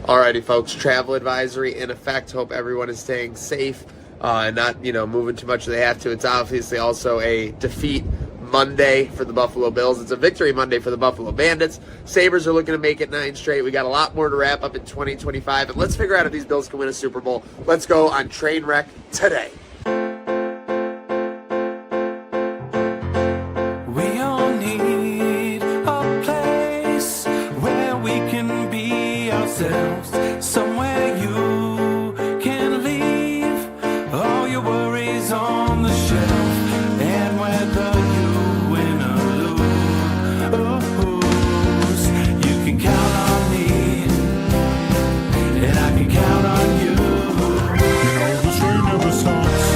Alrighty, folks, travel advisory in effect. Hope everyone is staying safe and not, moving too much if they have to. It's obviously also a defeat Monday for the Buffalo Bills. It's a victory Monday for the Buffalo Bandits. Sabres are looking to make it 9 straight. We got a lot more to wrap up in 2025, and let's figure out if these Bills can win a Super Bowl. Let's go on Trainwreck today. We all need a place where we can be ourselves, somewhere you can leave all your worries on the shelf, and whether you win or lose, you can count on me, and I can count on you. You know this train never stops.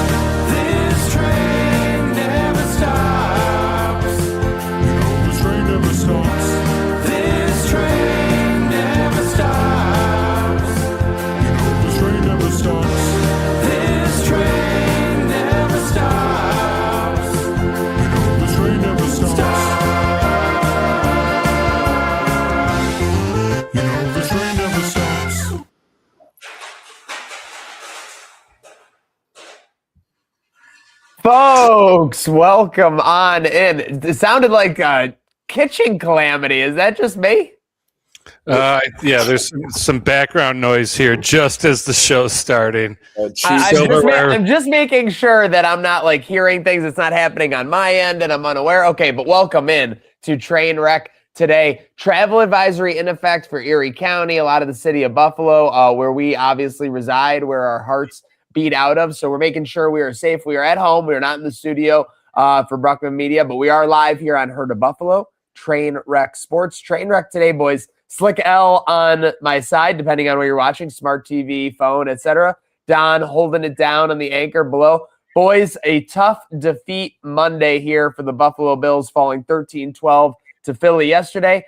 This train never stops. You know this train never stops. This train never stops. You know this train never stops. This train never stops. You know this train never stops. You know this train never stops. Folks, welcome on in. It sounded like a kitchen calamity. Is that just me? Yeah, there's some background noise here just as the show's starting. I'm just making sure that I'm not like hearing things that's not happening on my end and I'm unaware. Okay, but welcome in to Trainwreck today. Travel advisory in effect for Erie County, a lot of the city of Buffalo, where we obviously reside, where our hearts beat out of. So we're making sure we are safe. We are at home. We are not in the studio for Bruckman Media, but we are live here on Herd of Buffalo, Trainwreck Sports. Trainwreck today, boys. Slick L on my side, depending on where you're watching, smart TV, phone, etc. Don holding it down on the anchor below. Boys, a tough defeat Monday here for the Buffalo Bills, falling 13-12 to Philly yesterday.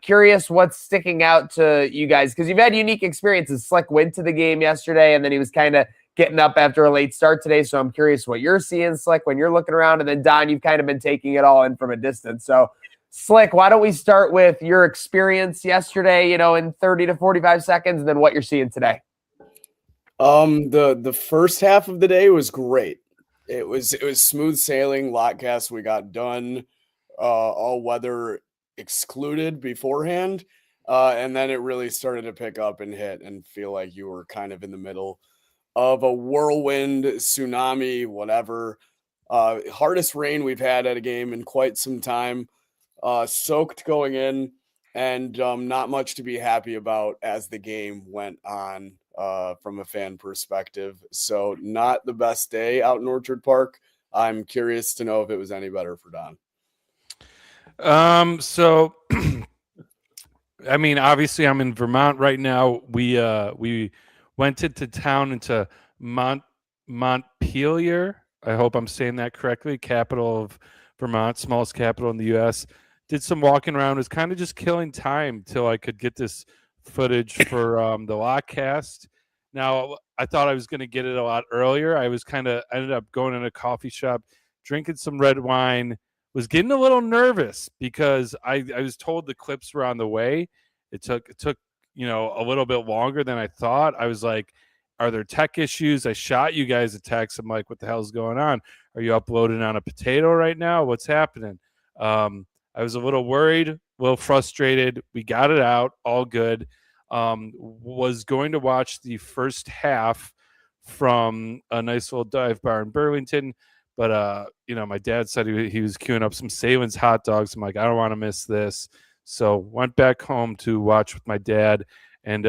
Curious what's sticking out to you guys, because you've had unique experiences. Slick went to the game yesterday, and then he was kind of getting up after a late start today. So I'm curious what you're seeing, Slick, when you're looking around. And then, Don, you've kind of been taking it all in from a distance. So, Slick, why don't we start with your experience yesterday, in 30 to 45 seconds, and then what you're seeing today? The first half of the day was great. It was smooth sailing. Lotcast, we got done, all weather excluded beforehand. And then it really started to pick up and hit and feel like you were kind of in the middle of a whirlwind, tsunami, whatever. Hardest rain we've had at a game in quite some time. Soaked going in, and not much to be happy about as the game went on from a fan perspective. So not the best day out in Orchard Park. I'm curious to know if it was any better for Don. So I mean, obviously I'm in Vermont right now. We went into town into Montpelier. I hope I'm saying that correctly. Capital of Vermont, smallest capital in the US. Did some walking around. It was kind of just killing time till I could get this footage for the Lotcast. Now, I thought I was going to get it a lot earlier. I ended up going in a coffee shop, drinking some red wine, was getting a little nervous because I was told the clips were on the way. It took a little bit longer than I thought. I was like, are there tech issues? I shot you guys a text. I'm like, what the hell's going on? Are you uploading on a potato right now? What's happening? I was a little worried, a little frustrated. We got it out, all good. Was going to watch the first half from a nice little dive bar in Burlington, but my dad said he was queuing up some Salem's hot dogs. I'm like, I don't want to miss this. So went back home to watch with my dad, and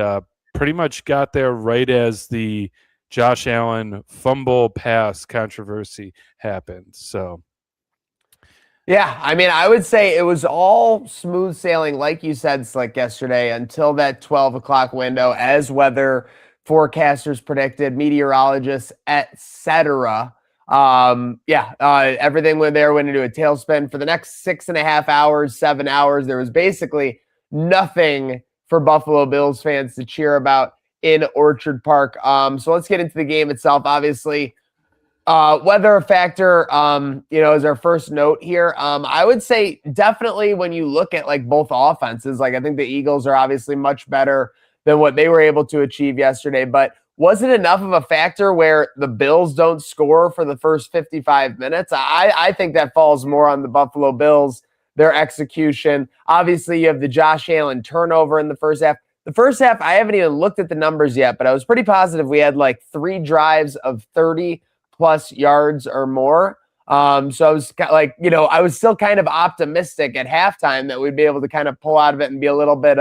pretty much got there right as the Josh Allen fumble pass controversy happened. So. Yeah, I mean, I would say it was all smooth sailing, like you said, Slick, yesterday until that 12 o'clock window, as weather forecasters predicted, meteorologists, etc. Everything went into a tailspin for the next 6.5 hours, 7 hours. There was basically nothing for Buffalo Bills fans to cheer about in Orchard Park. So let's get into the game itself. Obviously, weather factor, is our first note here. I would say definitely when you look at like both offenses, like I think the Eagles are obviously much better than what they were able to achieve yesterday. But was it enough of a factor where the Bills don't score for the first 55 minutes? I think that falls more on the Buffalo Bills, their execution. Obviously, you have the Josh Allen turnover in the first half. The first half, I haven't even looked at the numbers yet, but I was pretty positive we had like 3 drives of 30-plus yards or more. So I was like, I was still kind of optimistic at halftime that we'd be able to kind of pull out of it and be a little bit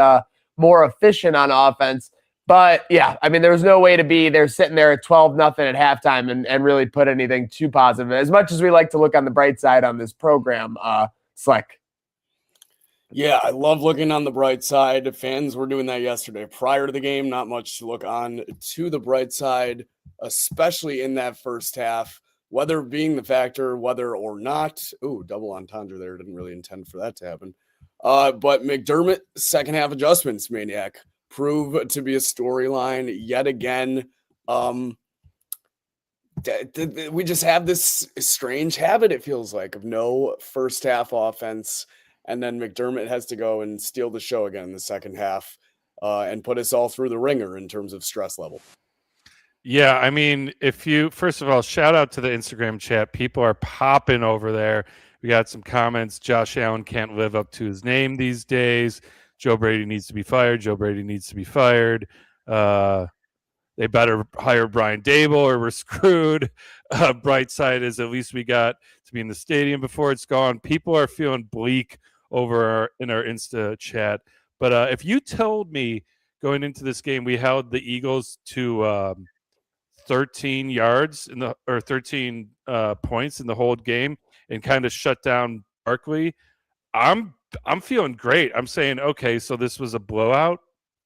more efficient on offense. But yeah, I mean, there was no way to be there sitting there at 12-0 at halftime and really put anything too positive. As much as we like to look on the bright side on this program, Slick. Yeah, I love looking on the bright side. Fans were doing that yesterday. Prior to the game, not much to look on to the bright side, especially in that first half, weather being the factor, whether or not. Ooh, double entendre there. Didn't really intend for that to happen. But McDermott, second half adjustments maniac, prove to be a storyline yet again. We just have this strange habit, it feels like, of no first half offense. And then McDermott has to go and steal the show again in the second half and put us all through the ringer in terms of stress level. Yeah, I mean, first of all, shout out to the Instagram chat. People are popping over there. We got some comments. Josh Allen can't live up to his name these days. Joe Brady needs to be fired. Joe Brady needs to be fired. They better hire Brian Dable or we're screwed. Bright side is at least we got to be in the stadium before it's gone. People are feeling bleak over in our Insta chat. But if you told me going into this game we held the Eagles to 13 yards or 13 points in the whole game and kind of shut down Barkley, I'm feeling great. I'm saying, okay, so this was a blowout.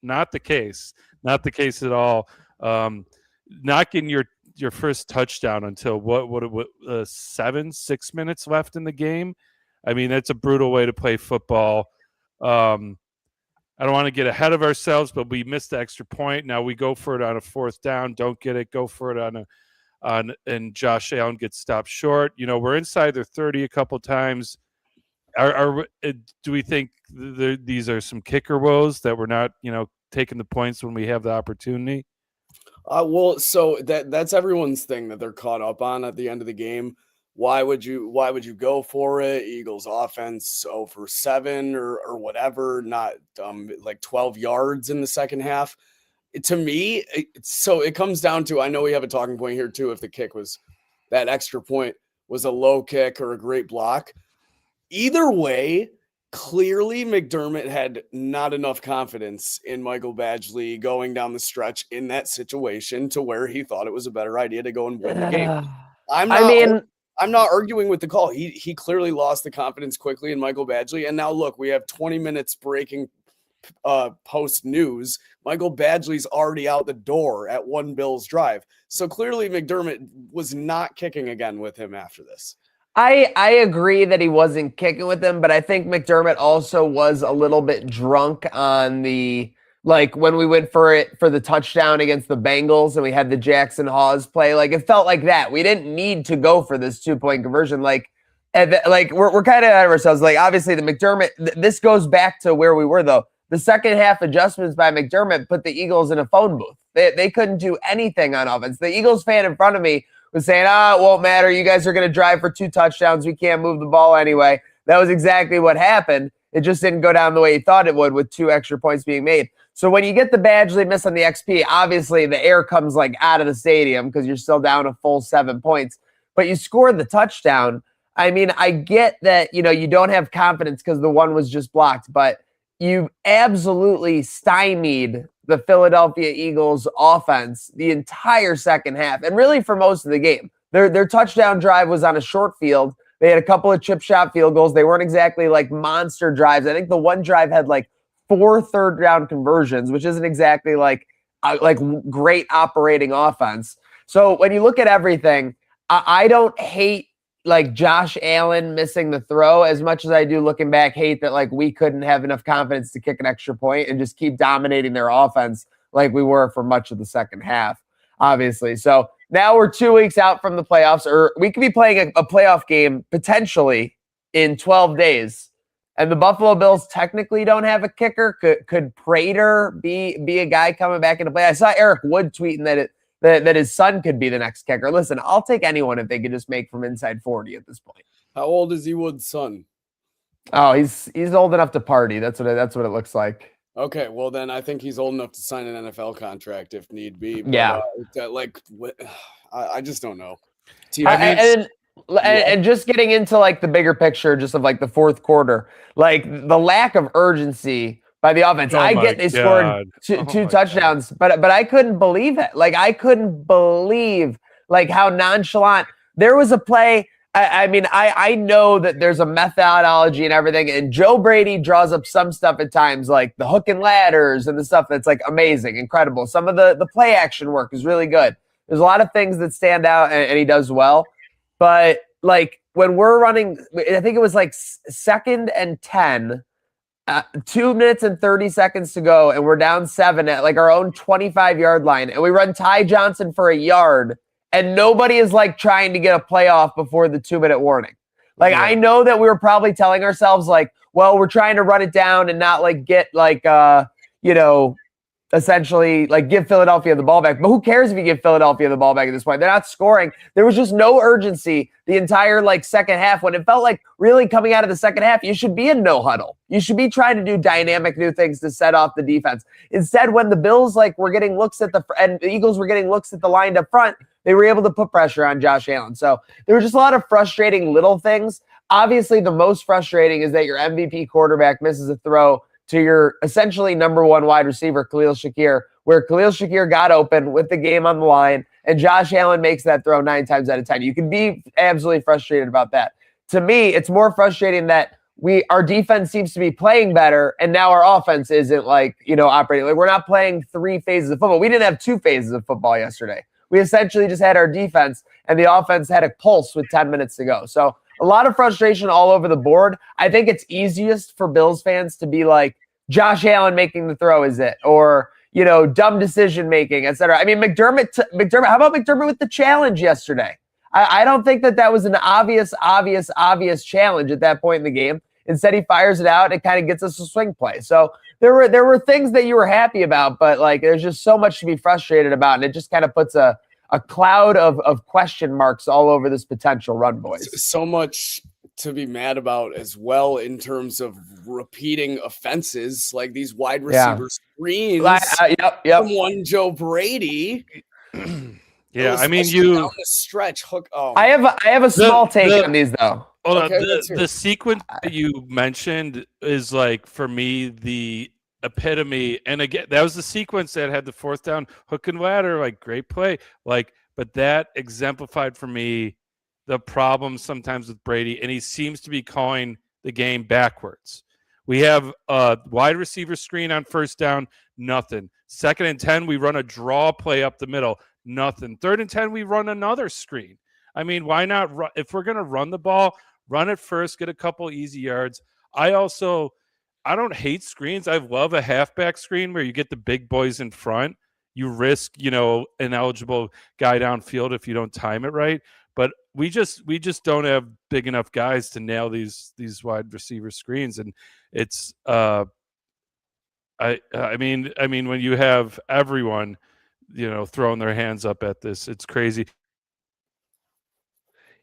Not the case. Not the case at all. Not getting your first touchdown until 6 minutes left in the game. I mean, that's a brutal way to play football. I don't want to get ahead of ourselves, but we missed the extra point. Now we go for it on a 4th down. Don't get it. Go for it and Josh Allen gets stopped short. We're inside their 30 a couple times. Do we think these are some kicker woes that we're not, taking the points when we have the opportunity? Well, so that's everyone's thing that they're caught up on at the end of the game. Why would you go for it? Eagles offense 0 for 7 or whatever, not like 12 yards in the second half. To me, so it comes down to, I know we have a talking point here too, if the kick was that extra point was a low kick or a great block. Either way, clearly McDermott had not enough confidence in Michael Badgley going down the stretch in that situation to where he thought it was a better idea to go and win the game. I'm not arguing with the call. He clearly lost the confidence quickly in Michael Badgley. And now look, we have 20 minutes breaking post news. Michael Badgley's already out the door at 1 Bills drive. So clearly McDermott was not kicking again with him after this. I agree that he wasn't kicking with him, but I think McDermott also was a little bit drunk on when we went for the touchdown against the Bengals and we had the Jackson Hawes play. It felt like that. We didn't need to go for this 2-point conversion. We're kind of out of ourselves. Obviously the McDermott, this goes back to where we were though. The second half adjustments by McDermott put the Eagles in a phone booth. They couldn't do anything on offense. The Eagles fan in front of me was saying, it won't matter. You guys are going to drive for 2 touchdowns. We can't move the ball anyway. That was exactly what happened. It just didn't go down the way he thought it would with 2 extra points being made. So when you get the Badgley miss on the XP, obviously the air comes out of the stadium because you're still down a full 7 points. But you scored the touchdown. I mean, I get that, you don't have confidence because the one was just blocked, but you absolutely stymied the Philadelphia Eagles offense the entire second half and really for most of the game. Their touchdown drive was on a short field. They had a couple of chip shot field goals. They weren't exactly monster drives. I think the one drive had 4 third-down conversions, which isn't exactly great operating offense. So when you look at everything, I don't hate Josh Allen missing the throw as much as I do looking back hate that we couldn't have enough confidence to kick an extra point and just keep dominating their offense like we were for much of the second half, obviously. So now we're 2 weeks out from the playoffs, or we could be playing a playoff game potentially in 12 days And the Buffalo Bills technically don't have a kicker. Could Prater be a guy coming back into play? I saw Eric Wood tweeting that his son could be the next kicker. Listen, I'll take anyone if they could just make from inside 40 at this point. How old is Wood's son? Oh, he's old enough to party. That's what it looks like. Okay, well then I think he's old enough to sign an NFL contract if need be. But, Yeah, I just don't know. And just getting into like the bigger picture, just of like the fourth quarter, like the lack of urgency by the offense. I get they scored two touchdowns, but I couldn't believe it. Like I couldn't believe like how nonchalant. There was a play. I mean, I know that there's a methodology and everything, and Joe Brady draws up some stuff at times, like the hook and ladders and the stuff that's like amazing, incredible. Some of the play action work is really good. There's a lot of things that stand out, and he does well. But like when we're running, I think it was like 2nd and 10, 2 minutes and 30 seconds to go, and we're down 7 at like our own 25-yard line, and we run Ty Johnson for a yard. And nobody is like trying to get a playoff before the 2-minute warning. Like, I know that we were probably telling ourselves like, well, we're trying to run it down and not like get like, essentially like give Philadelphia the ball back. But who cares if you give Philadelphia the ball back at this point? They're not scoring. There was just no urgency the entire like second half, when it felt like really coming out of the second half, you should be in no huddle. You should be trying to do dynamic new things to set off the defense. Instead, when the Bills like were getting looks at and the Eagles were getting looks at the line up front, they were able to put pressure on Josh Allen. So there were just a lot of frustrating little things. Obviously, the most frustrating is that your MVP quarterback misses a throw to your essentially number one wide receiver, Khalil Shakir, where Khalil Shakir got open with the game on the line, and Josh Allen makes that throw 9 times out of 10. You can be absolutely frustrated about that. To me, it's more frustrating that our defense seems to be playing better, and now our offense isn't like, operating. Like, we're not playing 3 phases of football. We didn't have 2 phases of football yesterday. We essentially just had our defense, and the offense had a pulse with 10 minutes to go. So a lot of frustration all over the board. I think it's easiest for Bills fans to be like, Josh Allen making the throw is it, or dumb decision making, etc. I mean, McDermott. How about McDermott with the challenge yesterday? I don't think that was an obvious challenge at that point in the game. Instead, he fires it out and kind of gets us a swing play. So there were things that you were happy about, but like there's just so much to be frustrated about, and it just kind of puts a cloud of question marks all over this potential run, boys. So much to be mad about as well in terms of repeating offenses, like these wide receiver screens from one Joe Brady. Yeah, I mean, down the stretch hook. Oh, I have a small take on these though. The sequence that you mentioned is like, for me, the epitome. And again, that was the sequence that had the 4th down hook and ladder, like great play. Like, but that exemplified for me the problem sometimes with Brady, and he seems to be calling the game backwards. We have a wide receiver screen on 1st down, nothing. 2nd and 10, we run a draw play up the middle, nothing. 3rd and 10, we run another screen. I mean, why not if we're going to run the ball, run it first, get a couple easy yards. I don't hate screens. I love a halfback screen where you get the big boys in front. You risk, an eligible guy downfield if you don't time it right. But we just don't have big enough guys to nail these wide receiver screens, and it's I mean when you have everyone throwing their hands up at this, it's crazy.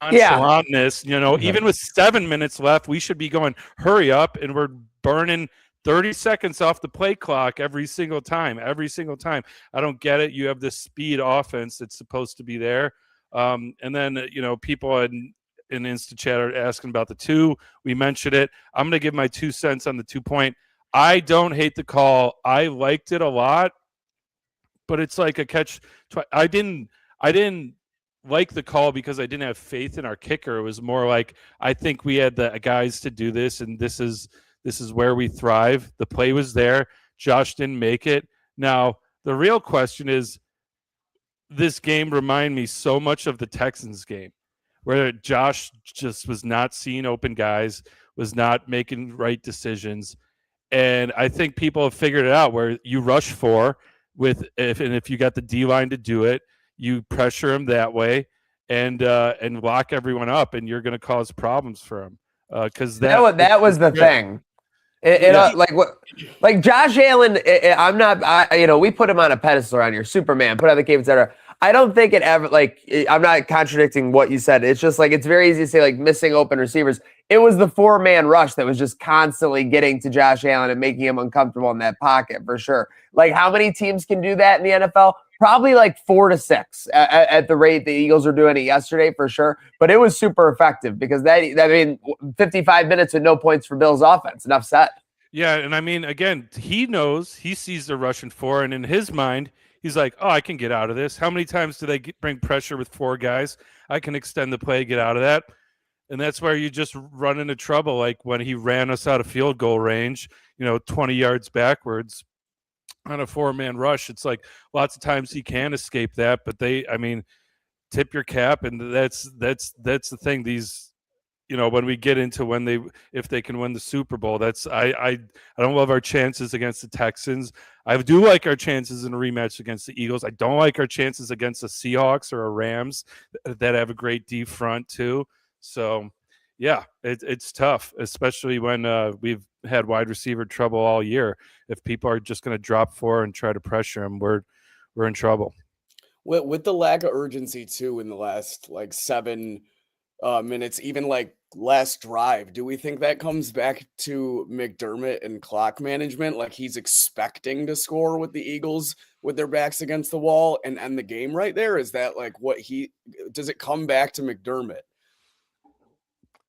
Nonchalantness, even with 7 minutes left, we should be going hurry up, and we're burning 30 seconds off the play clock every single time. I don't get it. You have this speed offense that's supposed to be there. And then, people in Insta chat are asking about the 2. We mentioned it. I'm going to give my 2 cents on the 2-point. I don't hate the call. I liked it a lot, but it's like a catch. I didn't like the call because I didn't have faith in our kicker. It was more like, I think we had the guys to do this, and this is where we thrive. The play was there. Josh didn't make it. Now, the real question is, this game reminded me so much of the Texans game, where Josh just was not seeing open guys, was not making right decisions. And I think people have figured it out, where you rush 4 if you got the D-line to do it, you pressure him that way and lock everyone up, and you're going to cause problems for him. Because that was the thing. Like what? Like Josh Allen, I'm not. We put him on a pedestal around here. Superman, put on the cape, etc. I don't think it ever. I'm not contradicting what you said. It's just like it's very easy to say like missing open receivers. It was the 4-man rush that was just constantly getting to Josh Allen and making him uncomfortable in that pocket for sure. Like how many teams can do that in the NFL? Probably like 4 to 6 at the rate the Eagles were doing it yesterday for sure. But it was super effective because 55 minutes with no points for Bills offense. Enough said. Yeah, and I mean, again, he sees they're rushing 4, and in his mind, he's like, oh, I can get out of this. How many times do they bring pressure with 4 guys? I can extend the play, get out of that. And that's where you just run into trouble, like when he ran us out of field goal range, 20 yards backwards on a 4-man rush. It's like lots of times he can escape that, but tip your cap, and that's the thing. These, when we get into if they can win the Super Bowl, I don't love our chances against the Texans. I do like our chances in a rematch against the Eagles. I don't like our chances against the Seahawks or a Rams that have a great deep front too. So yeah, it's tough, especially when we've had wide receiver trouble all year. If people are just going to drop 4 and try to pressure him, we're in trouble. With the lack of urgency too in the last 7 minutes, even last drive, do we think that comes back to McDermott and clock management? Like he's expecting to score with the Eagles with their backs against the wall and end the game right there? Is that does it come back to McDermott?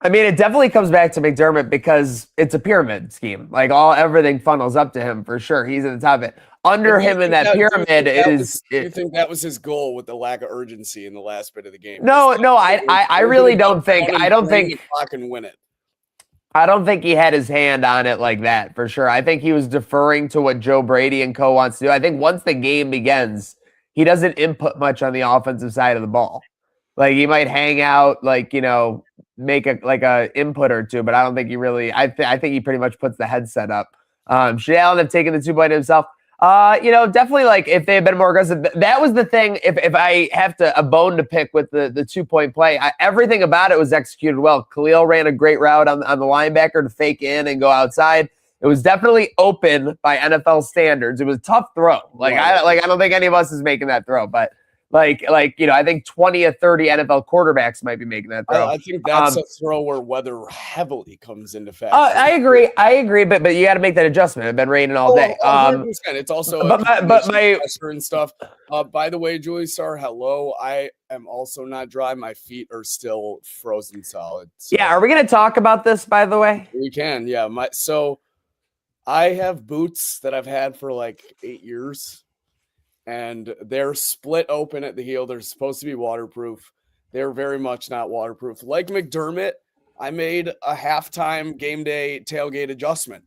I mean, it definitely comes back to McDermott because it's a pyramid scheme. Like everything funnels up to him for sure. He's at the top of it. Under him in that pyramid is. Do you think that was his goal with the lack of urgency in the last bit of the game? No, I really don't think. I don't think. Clock and win it. I don't think he had his hand on it like that for sure. I think he was deferring to what Joe Brady and co wants to do. I think once the game begins, he doesn't input much on the offensive side of the ball. Like he might hang out, make a input or two, but I don't think he really. I think he pretty much puts the headset up. Should Allen have taken the 2-point himself? Definitely. If they had been more aggressive, that was the thing. If I have a bone to pick with the 2-point play, everything about it was executed well. Khalil ran a great route on the linebacker to fake in and go outside. It was definitely open by NFL standards. It was a tough throw. I don't think any of us is making that throw, but. I think 20 or 30 NFL quarterbacks might be making that throw. I think that's a throw where weather heavily comes into factor. I agree, but you got to make that adjustment. It's been raining all day. 100%. It's also but my pressure and stuff. By the way, Julie Star, hello. I am also not dry. My feet are still frozen solid. So. Yeah, are we going to talk about this? By the way, we can. Yeah, so I have boots that I've had for 8 years. And they're split open at the heel. They're supposed to be waterproof. They're very much not waterproof. Like McDermott, I made a halftime game day tailgate adjustment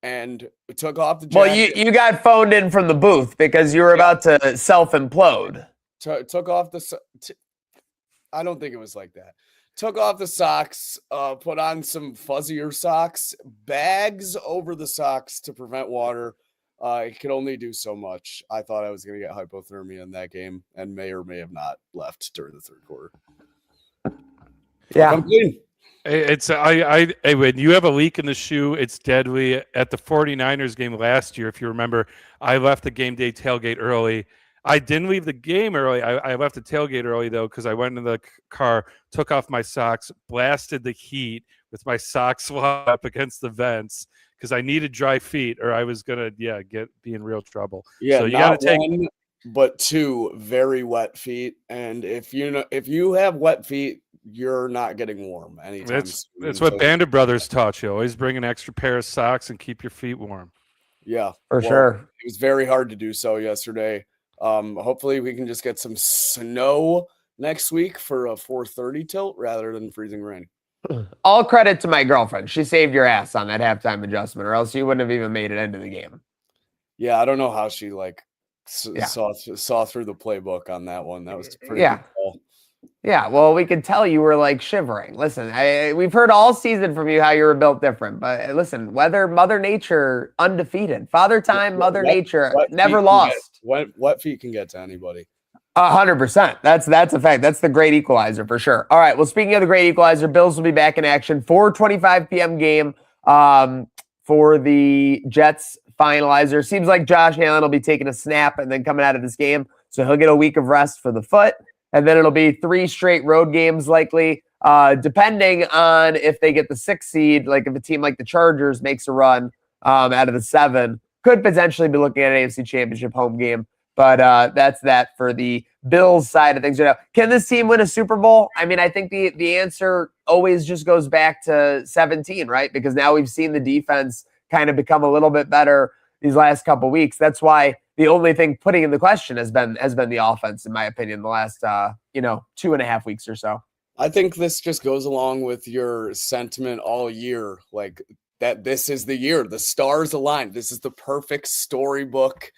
and took off the jacket. Well, you got phoned in from the booth because you were about to self-implode. Took off I don't think it was like that. Took off the socks, put on some fuzzier socks, bags over the socks to prevent water. It could only do so much. I thought I was going to get hypothermia in that game and may or may have not left during the third quarter. Yeah. When you have a leak in the shoe, it's deadly. At the 49ers game last year, if you remember, I left the game day tailgate early. I didn't leave the game early. I left the tailgate early, though, because I went in the car, took off my socks, blasted the heat with my socks up against the vents because I needed dry feet or I was going to, be in real trouble. Yeah, so you got to take one, but 2 very wet feet. And if you have wet feet, you're not getting warm anytime soon. That's what Bandit Brothers taught you. Always bring an extra pair of socks and keep your feet warm. Yeah, for sure. It was very hard to do so yesterday. Hopefully we can just get some snow next week for a 4:30 tilt rather than freezing rain. All credit to my girlfriend. She saved your ass on that halftime adjustment, or else you wouldn't have even made it into the game. Yeah, I don't know how she saw through the playbook on that one. That was pretty cool. Yeah, well, we could tell you were shivering. Listen, we've heard all season from you how you were built different, but listen, Mother Nature undefeated. Father Time, Mother Nature never lost. Wet feet can get to anybody. 100%. That's a fact. That's the great equalizer for sure. All right. Well, speaking of the great equalizer, Bills will be back in action. 4:25 p.m. game. for the Jets finalizer. Seems like Josh Allen will be taking a snap and then coming out of this game. So he'll get a week of rest for the foot. And then it'll be 3 straight road games likely, depending on if they get the 6th seed. Like if a team like the Chargers makes a run out of the 7, could potentially be looking at an AFC Championship home game. But that's that for the Bills side of things. Can this team win a Super Bowl? I mean, I think the answer always just goes back to 17, right? Because now we've seen the defense kind of become a little bit better these last couple weeks. That's why the only thing putting in the question has been the offense, in my opinion, the last 2.5 weeks or so. I think this just goes along with your sentiment all year, like that this is the year, the stars aligned. This is the perfect storybook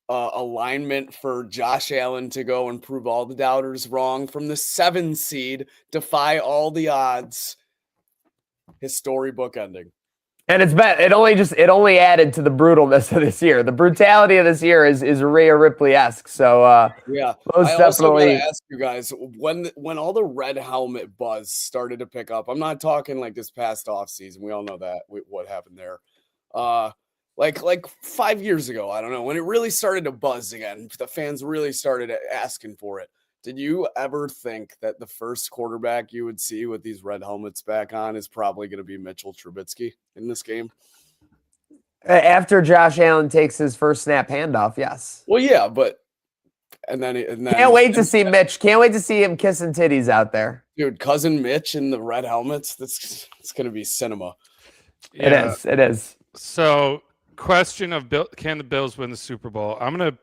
alignment for Josh Allen to go and prove all the doubters wrong from the 7 seed, defy all the odds. His storybook ending. And it only added to the brutalness of this year. The brutality of this year is Rhea Ripley-esque. So yeah, most I also definitely gotta ask you guys, when all the red helmet buzz started to pick up, I'm not talking like this past off season. We all know that what happened there. Like 5 years ago, I don't know, when it really started to buzz again, the fans really started asking for it. Did you ever think that the first quarterback you would see with these red helmets back on is probably going to be Mitchell Trubisky in this game? After Josh Allen takes his first snap handoff, yes. Well, yeah, but and then can't wait to see Mitch. Can't wait to see him kissing titties out there, dude. Cousin Mitch in the red helmets. It's going to be cinema. Yeah. It is. So, question of can the Bills win the Super Bowl? I'm going to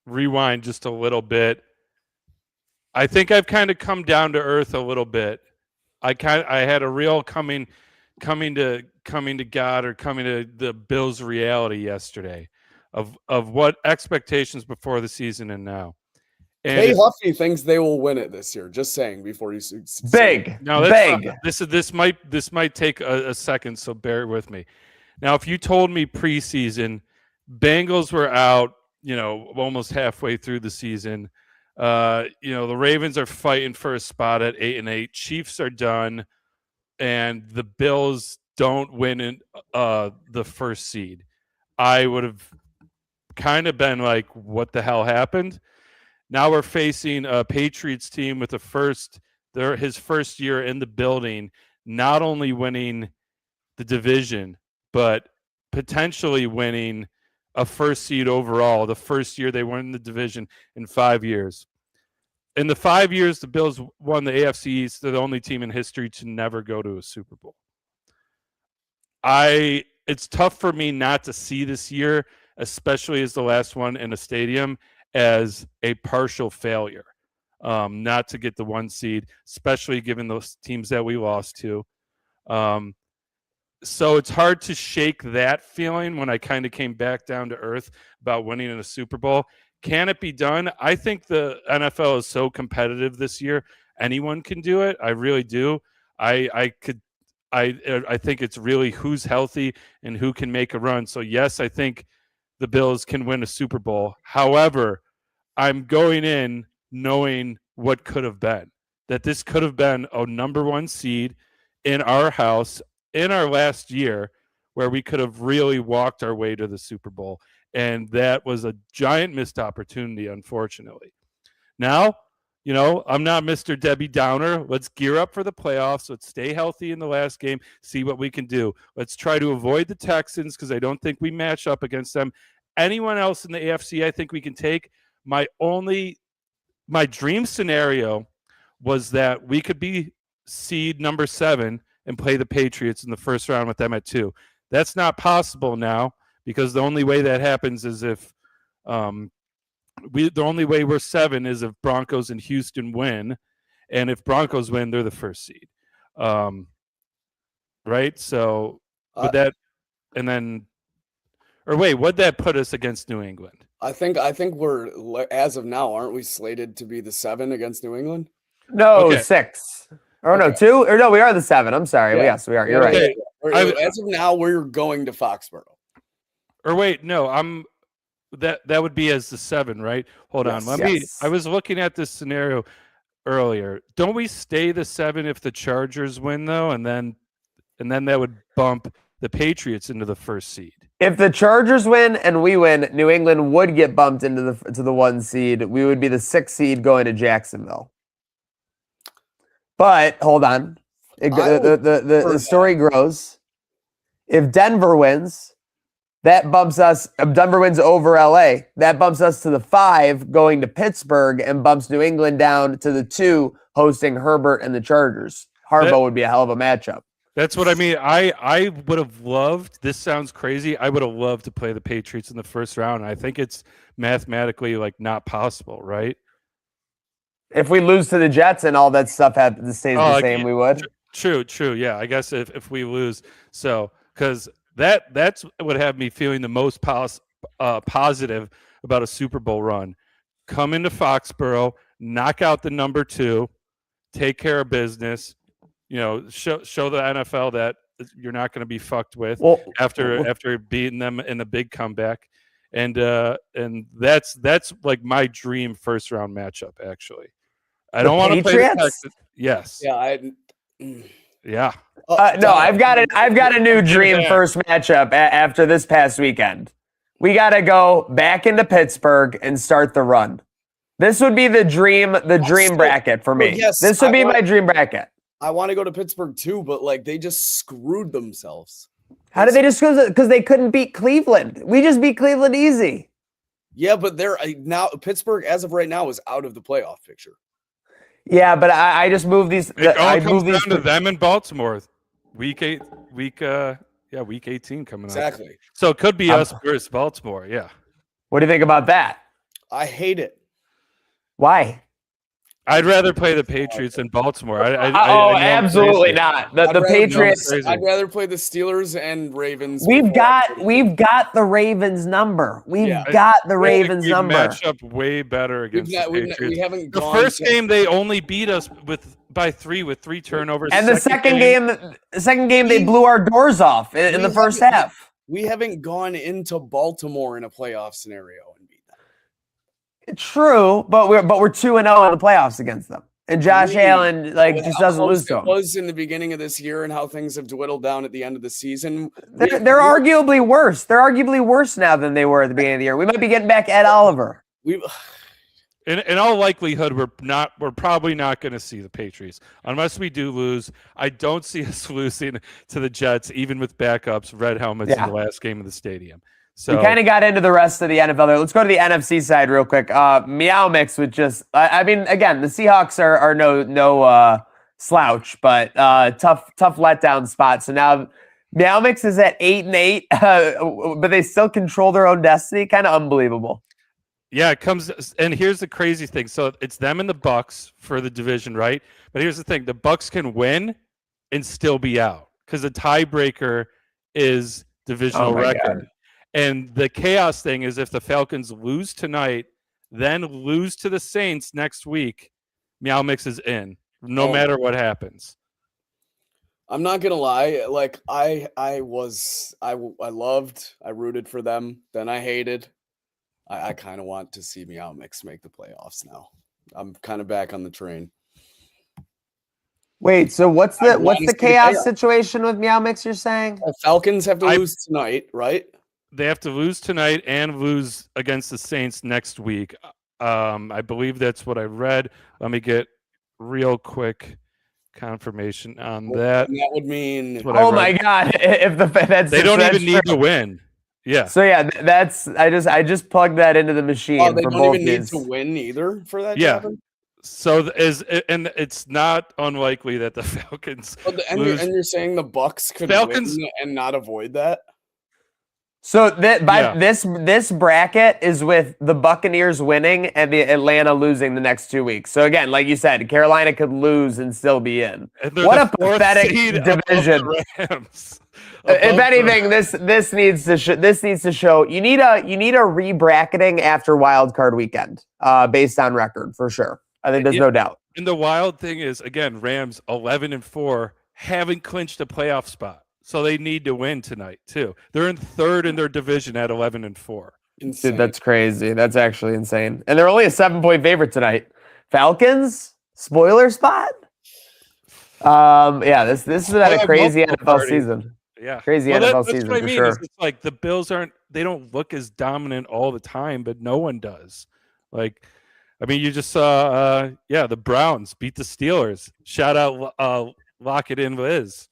rewind just a little bit. I think I've kind of come down to earth a little bit. I had a real coming to God or coming to the Bills reality yesterday of what expectations before the season and now. And Kay Huffy thinks they will win it this year. Just saying before you big. No, big. This might take a second, so bear with me. Now, if you told me preseason, Bengals were out, almost halfway through the season. The Ravens are fighting for a spot at 8-8. Chiefs are done, and the Bills don't win in the first seed. I would have kind of been like, "What the hell happened?" Now we're facing a Patriots team with his first year in the building, not only winning the division, but potentially winning a first seed overall, the first year they won the division in 5 years. In the 5 years the Bills won the AFC East, they're the only team in history to never go to a Super Bowl. It's tough for me not to see this year, especially as the last one in a stadium, as a partial failure, not to get the 1 seed, especially given those teams that we lost to. So it's hard to shake that feeling when I kind of came back down to earth about winning in a Super Bowl. Can it be done? I think the NFL is so competitive this year. Anyone can do it. I really do. I think it's really who's healthy and who can make a run. So yes, I think the Bills can win a Super Bowl. However, I'm going in knowing what could have been. That this could have been a number 1 seed in our house in our last year, where we could have really walked our way to the Super Bowl. And that was a giant missed opportunity, unfortunately. Now, I'm not Mr. Debbie Downer. Let's gear up for the playoffs. Let's stay healthy in the last game, see what we can do. Let's try to avoid the Texans because I don't think we match up against them. Anyone else in the AFC I think we can take. My dream scenario was that we could be seed number 7 and play the Patriots in the first round with them at 2. That's not possible now because the only way that happens is if the only way we're 7 is if Broncos and Houston win, and if Broncos win, they're the first seed. Right? So would that and then or wait, what'd that put us against New England? I think we're, as of now, aren't we slated to be the 7 against New England? No, Okay. 6. Or no, 2? Or no, we are the 7. I'm sorry. Yeah. Yes, we are. You're right. As of now, we're going to Foxborough. Or wait, no, that would be as the 7, right? Hold on. I was looking at this scenario earlier. Don't we stay the 7 if the Chargers win though? And then that would bump the Patriots into the first seed. If the Chargers win and we win, New England would get bumped into the 1 seed. We would be the 6th seed going to Jacksonville. But hold on, the story grows. If Denver wins, that bumps us. If Denver wins over LA, that bumps us to the 5 going to Pittsburgh and bumps New England down to the 2 hosting Herbert and the Chargers. Harbaugh would be a hell of a matchup. That's what I mean. I would have loved, this sounds crazy, I would have loved to play the Patriots in the first round. I think it's mathematically like not possible, right? If we lose to the Jets and all that stuff stays the same, we would. True. Yeah, I guess if we lose, so because that's what have me feeling the most positive about a Super Bowl run. Come into Foxborough, knock out the number 2, take care of business. You know, show the NFL that you're not going to be fucked with after beating them in a big comeback, and that's like my dream first round matchup. Actually, I don't want to play the Texans. Yes. Yeah. Yeah. No, I've got a new dream first matchup after this past weekend. We got to go back into Pittsburgh and start the run. This would be the dream bracket for me. Yes, this would be my dream bracket. I want to go to Pittsburgh too, but like they just screwed themselves. How did they just go? Because they couldn't beat Cleveland. We just beat Cleveland easy. Yeah, but they're now Pittsburgh as of right now is out of the playoff picture. Yeah, but I just moved these. It all I comes moved down these to them in Baltimore. Week 18 coming up. Exactly. So it could be us versus Baltimore. Yeah. What do you think about that? I hate it. Why? I'd rather play the Patriots than Baltimore. Absolutely not. The Patriots. I'd rather play the Steelers and Ravens. We've got the Ravens number. We've got the Ravens number. Match up way better against the Patriots. We haven't the first game they only beat us by 3 with 3 turnovers. And the second game they blew our doors off in the first half. We haven't gone into Baltimore in a playoff scenario and beat them. True, but we're 2-0 in the playoffs against them. And Josh Allen just doesn't lose to them. It was in the beginning of this year and how things have dwindled down at the end of the season. They're arguably worse. They're arguably worse now than they were at the beginning of the year. We might be getting back Ed Oliver. In all likelihood, we're probably not going to see the Patriots unless we do lose. I don't see us losing to the Jets, even with backups, red helmets in the last game of the stadium. So we kind of got into the rest of the NFL there. Let's go to the NFC side real quick. Meow Mix with just, I mean, again, the Seahawks are no slouch, but tough letdown spot. So now Meow Mix is at 8-8, but they still control their own destiny. Kind of unbelievable. Yeah, it comes, and here's the crazy thing. So it's them and the Bucks for the division, right? But here's the thing: the Bucks can win and still be out because the tiebreaker is divisional record. God. And the chaos thing is if the Falcons lose tonight, then lose to the Saints next week, Meow Mix is in, no matter what happens. I'm not gonna lie, like I rooted for them, then I hated. I kind of want to see Meow Mix make the playoffs now. I'm kind of back on the train. Wait, so what's the chaos situation with Meow Mix you're saying? The Falcons have to lose tonight, right? They have to lose tonight and lose against the Saints next week. I believe that's what I read. Let me get real quick confirmation on that. And that would mean oh my God. If they don't even need to win. Yeah. So yeah, I just plugged that into the machine. Oh, they for don't both even these. need to win either for that. Yeah. To happen? So and it's not unlikely that the Falcons. And you're saying the Bucks could win and not avoid that. So this bracket is with the Buccaneers winning and the Atlanta losing the next 2 weeks. So again, like you said, Carolina could lose and still be in. What a pathetic division. If anything, this needs to show you need a re-bracketing after Wild Card Weekend, based on record for sure. I think there's no doubt. And the wild thing is, again, Rams 11-4 haven't clinched a playoff spot. So they need to win tonight, too. They're in third in their division at 11-4. Dude, that's crazy. That's actually insane. And they're only a 7-point favorite tonight. Falcons, spoiler spot? Yeah, this has been a crazy NFL season. Yeah. Crazy Well, NFL that's season what I for mean. sure. Is it's like the Bills they don't look as dominant all the time, but no one does. Like, I mean, you just saw, the Browns beat the Steelers. Shout out, Lock It In Liz.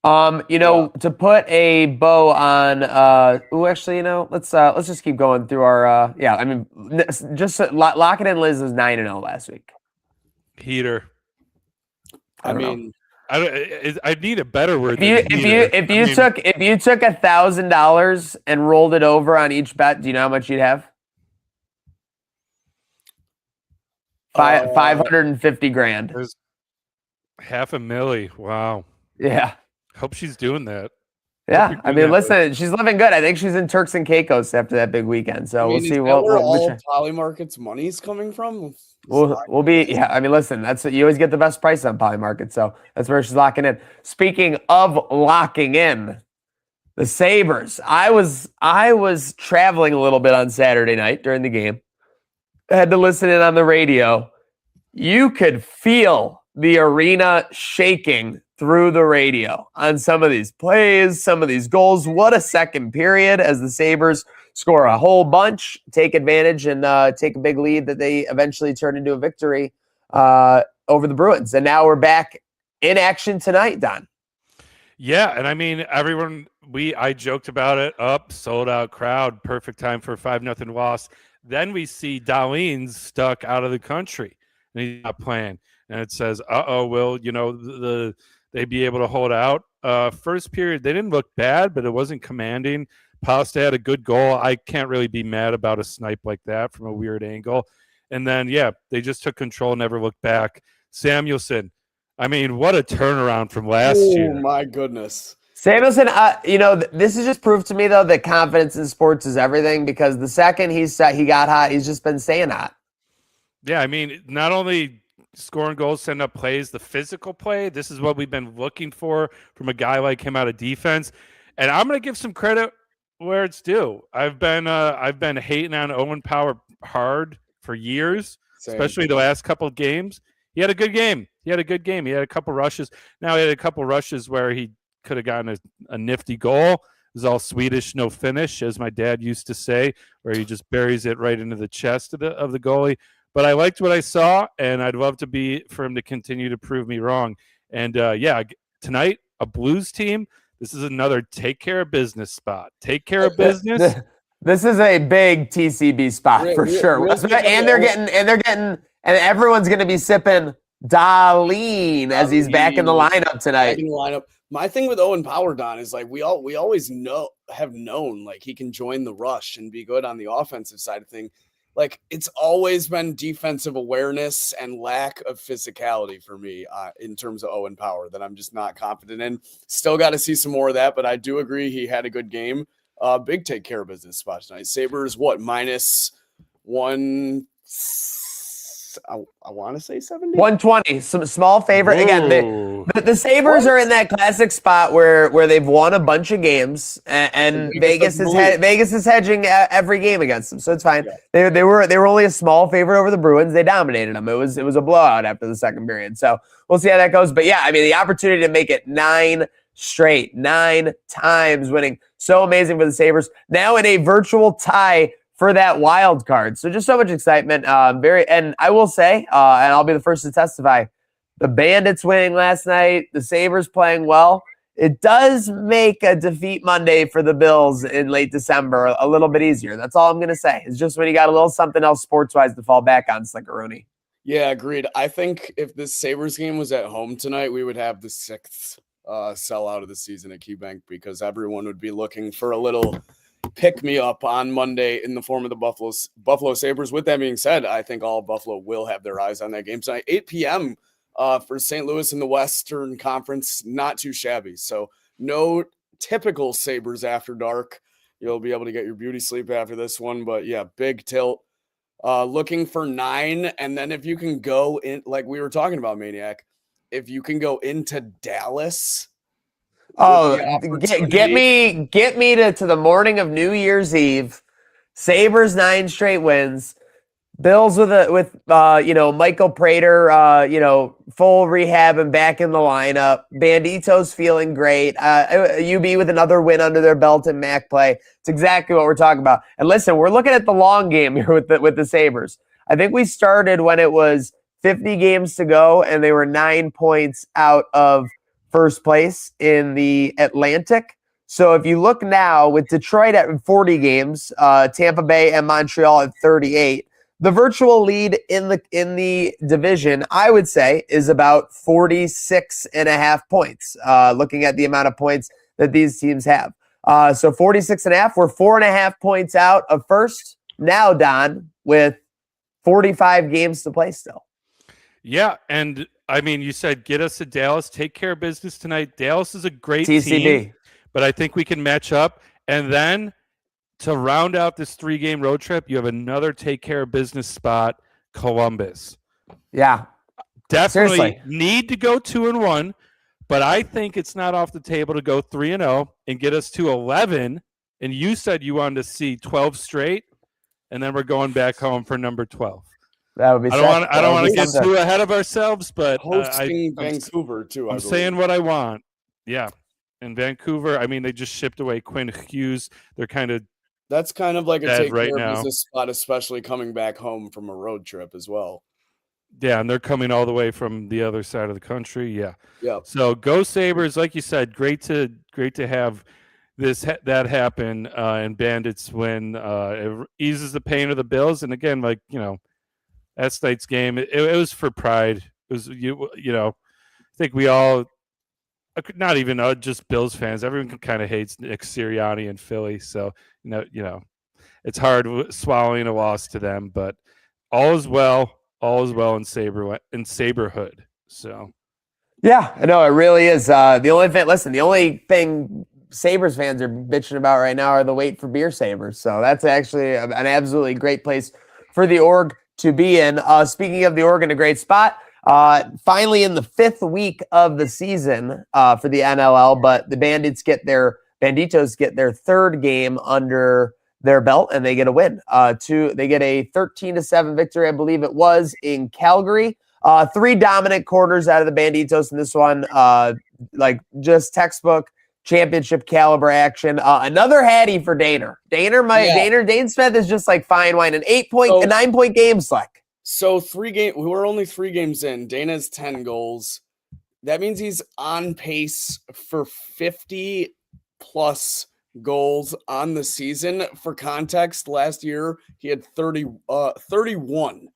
To put a bow on let's just keep going through our Lock It In Liz was 9-0 last week. Heater. I mean, I need a better word. If you took $1,000 and rolled it over on each bet, do you know how much you'd have? 550 grand. There's $500,000. Wow. Yeah. Hope she's doing that. Yeah, I mean, listen, she's living good. I think she's in Turks and Caicos after that big weekend. So we'll see where all Polymarket's money's coming from. We'll be. Yeah, I mean, listen, that's you always get the best price on Polymarket, so that's where she's locking in. Speaking of locking in, the Sabres. I was traveling a little bit on Saturday night during the game. I had to listen in on the radio. You could feel the arena shaking through the radio on some of these plays, some of these goals. What a second period as the Sabres score a whole bunch, take advantage, and take a big lead that they eventually turn into a victory over the Bruins. And now we're back in action tonight, Don. Yeah, and I mean, I joked about it. Sold out crowd, perfect time for a 5-0 loss. Then we see Dahlin's stuck out of the country, and he's not playing. And it says, will they be able to hold out? First period, they didn't look bad, but it wasn't commanding. Pasta had a good goal. I can't really be mad about a snipe like that from a weird angle. And then, they just took control, never looked back. Samuelson, I mean, what a turnaround from last year. Oh, my goodness. Samuelson, this is just proof to me, though, that confidence in sports is everything, because the second he got hot, he's just been staying hot. Yeah, I mean, not only scoring goals, send up plays, the physical play, this is what we've been looking for from a guy like him out of defense. And I'm going to give some credit where it's due. I've been hating on Owen Power hard for years, especially the last couple of games. He had a good game. He had a couple rushes. Now he had a couple rushes where he could have gotten a nifty goal. It was all Swedish, no finish, as my dad used to say, where he just buries it right into the chest of the goalie. But I liked what I saw, and I'd love for him to continue to prove me wrong. And tonight, a Blues team. This is another take care of business spot. Take care of business. This is a big TCB spot for sure. And everyone's going to be sipping Dahlin as he's back in the lineup tonight. My thing with Owen Power, Don, is like we always have known like he can join the rush and be good on the offensive side of things. Like it's always been defensive awareness and lack of physicality for me in terms of Owen Power that I'm just not confident in. Still got to see some more of that, but I do agree he had a good game. Big take care of business spot tonight. Sabres, -1? I want to say 70. 120. Some small favorite. Whoa. Again, the Sabres are in that classic spot where they've won a bunch of games, and Vegas is hedging every game against them, so it's fine. Yeah. They were only a small favorite over the Bruins. They dominated them. It was a blowout after the second period. So we'll see how that goes. But yeah, I mean, the opportunity to make it 9 straight, 9 times winning, so amazing for the Sabres. Now in a virtual tie for that wild card. So just so much excitement. And I will say, and I'll be the first to testify, the Bandits winning last night, the Sabres playing well. It does make a defeat Monday for the Bills in late December a little bit easier. That's all I'm going to say. It's just when you got a little something else sports-wise to fall back on, Slickaroonie. Yeah, agreed. I think if this Sabres game was at home tonight, we would have the 6th sellout of the season at KeyBank because everyone would be looking for a little pick me up on Monday in the form of the Buffalo Sabres. With that being said, I think all Buffalo will have their eyes on that game tonight. 8 p.m. For St. Louis in the Western Conference, not too shabby. So no typical Sabres after dark. You'll be able to get your beauty sleep after this one. But yeah, big tilt. Looking for 9. And then if you can go in, like we were talking about, Maniac, if you can go into Dallas. Oh, get me to the morning of New Year's Eve. Sabres 9 straight wins. Bills with Michael Prater, full rehab and back in the lineup. Banditos feeling great. UB with another win under their belt in MAC play. It's exactly what we're talking about. And listen, we're looking at the long game here with the Sabres. I think we started when it was 50 games to go, and they were 9 points out of first place in the Atlantic. So if you look now with Detroit at 40 games, Tampa Bay and Montreal at 38. The virtual lead in the division, I would say, is about 46.5 points, looking at the amount of points that these teams have. So 46.5, we're 4.5 points out of first. Now, Don, with 45 games to play still. Yeah, and I mean, you said get us to Dallas, take care of business tonight. Dallas is a great TCB. team, but I think we can match up. And then to round out this 3-game road trip, you have another take care of business spot, Columbus. Yeah. Definitely Seriously. need to go 2-1, but I think it's not off the table to go 3-0 and get us to 11. And you said you wanted to see 12 straight, and then we're going back home for number 12. That would be I don't want to get too ahead of ourselves, but hosting Vancouver too. I'm saying what I want. Yeah. In Vancouver, I mean, they just shipped away Quinn Hughes. They're kind of That's kind of like a dead take right care now. of business spot, especially coming back home from a road trip as well. Yeah, and they're coming all the way from the other side of the country. Yeah. Yep. So go Sabres, like you said, great to have that happen and Bandits win. It eases the pain of the Bills, and again, like last night's game, it was for pride. It was I think we all, not even just Bills fans, everyone kind of hates Nick Sirianni in Philly, so it's hard swallowing a loss to them, but all is well in Saberhood. So yeah, I know it really is. The only thing Sabres fans are bitching about right now are the wait for beer Sabres. So that's actually an absolutely great place for the org to be in. Speaking of the org, in a great spot. Finally in the 5th week of the season for the NLL, but the Banditos get their 3rd game under their belt, and they get a win. They get a 13-7 victory, I believe it was, in Calgary. 3 dominant quarters out of the Banditos in this one, just textbook championship caliber action. Another Hattie for Daner. Dane Smith is just like fine wine. An 9-point game, Slick. So we were only 3 games in. Dana's 10 goals. That means he's on pace for 50 plus goals on the season. For context, last year he had 31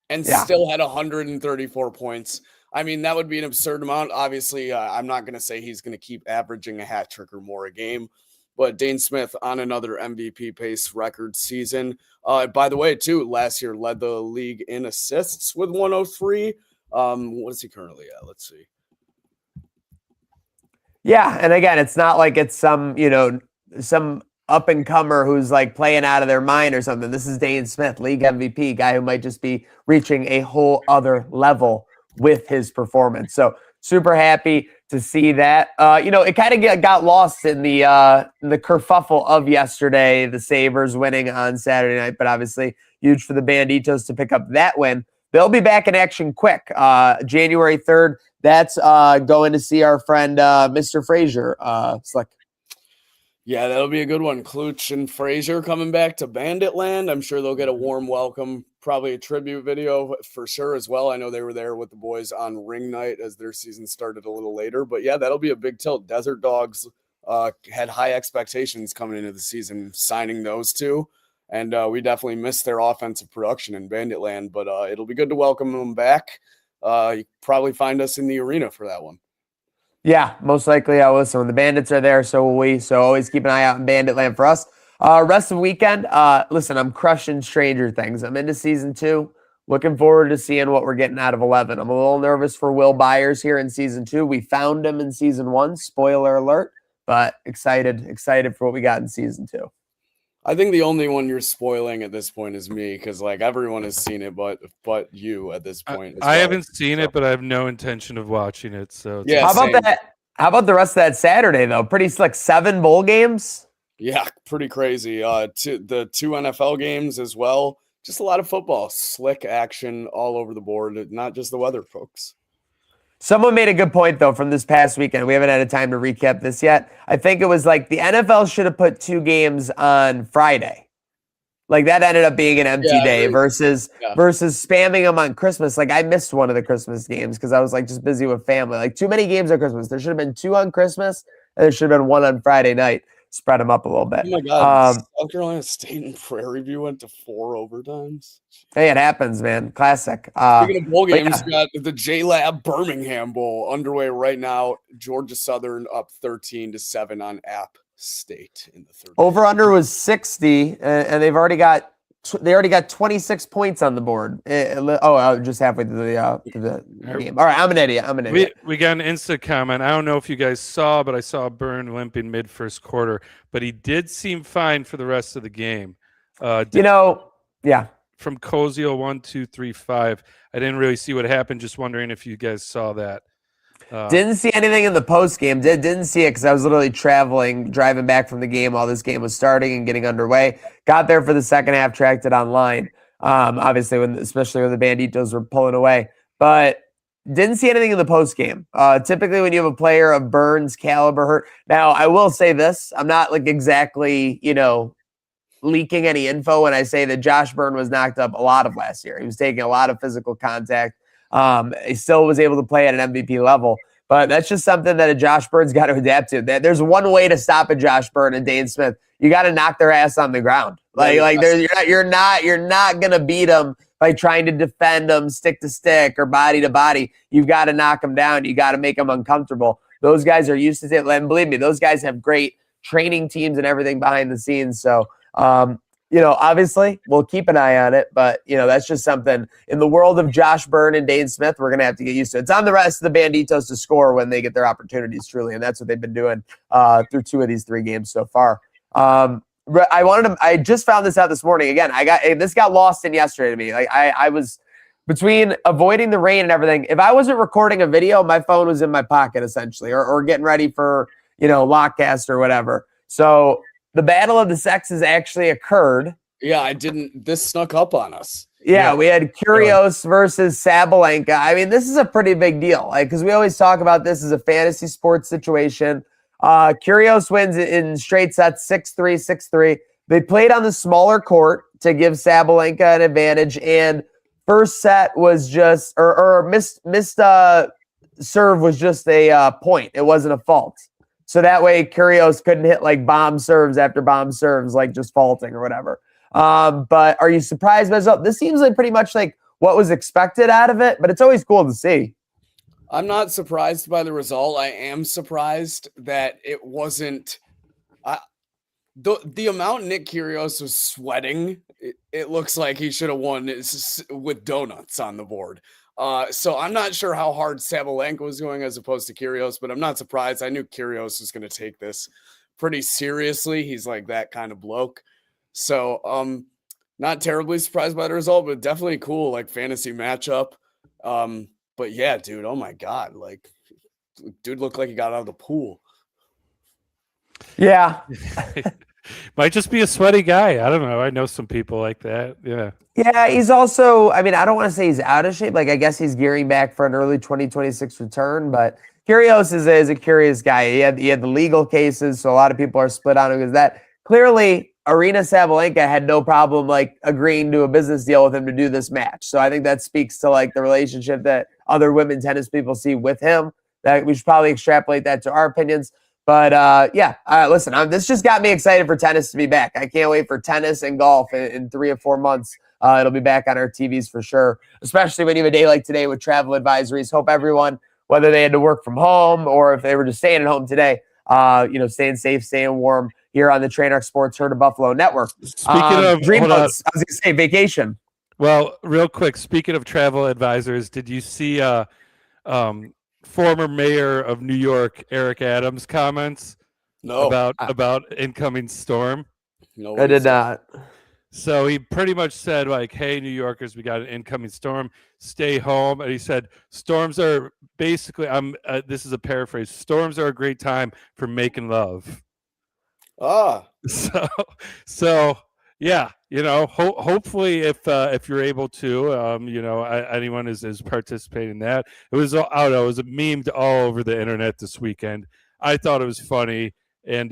and still had 134 points. I mean, that would be an absurd amount. Obviously, I'm not going to say he's going to keep averaging a hat trick or more a game, but Dane Smith on another MVP pace record season. By the way, too, last year led the league in assists with 103. What is he currently at? Let's see. Yeah, and again, it's not like it's some up and comer who's like playing out of their mind or something. This is Dane Smith, league MVP, guy who might just be reaching a whole other level with his performance. So super happy to see that. It kind of got lost in the kerfuffle of yesterday, the Sabres winning on Saturday night, but obviously huge for the Banditos to pick up that win. They'll be back in action quick. January 3rd. That's going to see our friend Mr. Frazier. Slick. Yeah, that'll be a good one. Klutch and Frazier coming back to Bandit Land. I'm sure they'll get a warm welcome, probably a tribute video for sure as well. I know they were there with the boys on ring night as their season started a little later. But yeah, that'll be a big tilt. Desert Dogs had high expectations coming into the season, signing those two. And we definitely missed their offensive production in Bandit Land. But it'll be good to welcome them back. You probably find us in the arena for that one. Yeah, most likely I will. So when the Bandits are there, so will we. So always keep an eye out in Bandit Land for us. Rest of the weekend, listen, I'm crushing Stranger Things. I'm into season 2. Looking forward to seeing what we're getting out of 11. I'm a little nervous for Will Byers here in season 2. We found him in season 1. Spoiler alert, but excited for what we got in season 2. I think the only one you're spoiling at this point is me, because like everyone has seen it, but you at this point. I haven't seen it, but I have no intention of watching it. So yeah. How about that? How about the rest of that Saturday though? Pretty slick. 7 bowl games. Yeah, pretty crazy. The 2 NFL games as well. just a lot of football, slick action all over the board, not just the weather, folks. Someone made a good point, though, from this past weekend. We haven't had a time to recap this yet. I think it was like the NFL should have put 2 games on Friday. Like that ended up being an empty day versus spamming them on Christmas. Like I missed one of the Christmas games because I was like just busy with family. Like too many games on Christmas. There should have been 2 on Christmas and there should have been 1 on Friday night. Spread them up a little bit. Oh my God! South Carolina State and Prairie View went to 4 overtimes. Hey, it happens, man. Classic. Speaking of bowl games, we got the J-Lab Birmingham Bowl underway right now. Georgia Southern up 13-7 on App State in the third. Over under was 60, and they've already got 26 points on the board. Just halfway through the game. All right, I'm an idiot. We got an Insta comment. I don't know if you guys saw, but I saw Byrne limping mid first quarter, but he did seem fine for the rest of the game. Yeah. From Cozio 1235. I didn't really see what happened. Just wondering if you guys saw that. Didn't see anything in the post game. Didn't see it because I was literally driving back from the game while this game was starting and getting underway. Got there for the second half, tracked it online. Obviously, especially when the Banditos were pulling away, but didn't see anything in the post game. Typically, when you have a player of Burns' caliber hurt. Now, I will say this: I'm not like exactly leaking any info when I say that Josh Byrne was knocked up a lot of last year. He was taking a lot of physical contact. He still was able to play at an MVP level, but that's just something that a Josh Byrne's got to adapt to. There's one way to stop a Josh Byrne and Dane Smith. You got to knock their ass on the ground. You're not gonna beat them by trying to defend them stick to stick or body to body. You've got to knock them down. You got to make them uncomfortable. Those guys are used to it, and believe me, those guys have great training teams and everything behind the scenes. So. Obviously we'll keep an eye on it, but that's just something in the world of Josh Byrne and Dane Smith, we're going to have to get used to. It's on the rest of the Banditos to score when they get their opportunities, truly. And that's what they've been doing through 2 of these 3 games so far. I just found this out this morning. Again, this got lost in yesterday to me. Like I was between avoiding the rain and everything. If I wasn't recording a video, my phone was in my pocket essentially, or getting ready for, Lockcast or whatever. So the battle of the sexes actually occurred. Yeah, this snuck up on us. Yeah, we had Kyrgios versus Sabalenka. I mean, this is a pretty big deal, because we always talk about this as a fantasy sports situation. Kyrgios wins in straight sets, 6-3, 6-3. They played on the smaller court to give Sabalenka an advantage, and first set was just, or missed serve was just a point. It wasn't a fault. So that way Kyrgios couldn't hit like bomb serves after bomb serves, like just faulting or whatever. But are you surprised by this? This seems like pretty much like what was expected out of it, but it's always cool to see. I'm not surprised by the result. I am surprised that it wasn't the amount Nick Kyrgios was sweating. It looks like he should have won with donuts on the board. So I'm not sure how hard Sabalenka was going as opposed to Kyrgios, but I'm not surprised. I knew Kyrgios was going to take this pretty seriously. He's like that kind of bloke. So not terribly surprised by the result, but definitely cool, like fantasy matchup. But yeah, dude, oh my God. Like, dude looked like he got out of the pool. Yeah. Might just be a sweaty guy. I don't know. I know some people like that. Yeah. Yeah, he's also, I don't want to say he's out of shape. Like, I guess he's gearing back for an early 2026 return, but Kyrgios is a curious guy. He had the legal cases, so a lot of people are split on him because that clearly Arena Sabalenka had no problem like agreeing to a business deal with him to do this match. So I think that speaks to like the relationship that other women tennis people see with him, that we should probably extrapolate that to our opinions. But listen, this just got me excited for tennis to be back. I can't wait for tennis and golf in 3 or 4 months. It'll be back on our TVs for sure, especially when you have a day like today with travel advisories. Hope everyone, whether they had to work from home or if they were just staying at home today, staying safe, staying warm here on the Trainwreck Sports Herd of Buffalo Network. Speaking of dream boats, I was going to say vacation. Well, real quick, speaking of travel advisors, did you see former mayor of New York, Eric Adams' comments about incoming storm? No, I did not. So he pretty much said, like, hey, New Yorkers, we got an incoming storm. Stay home. And he said, storms are basically, this is a paraphrase, storms are a great time for making love. Ah. So yeah, hopefully if you're able to, anyone is participating in that. It was, I don't know, it was memed all over the internet this weekend. I thought it was funny and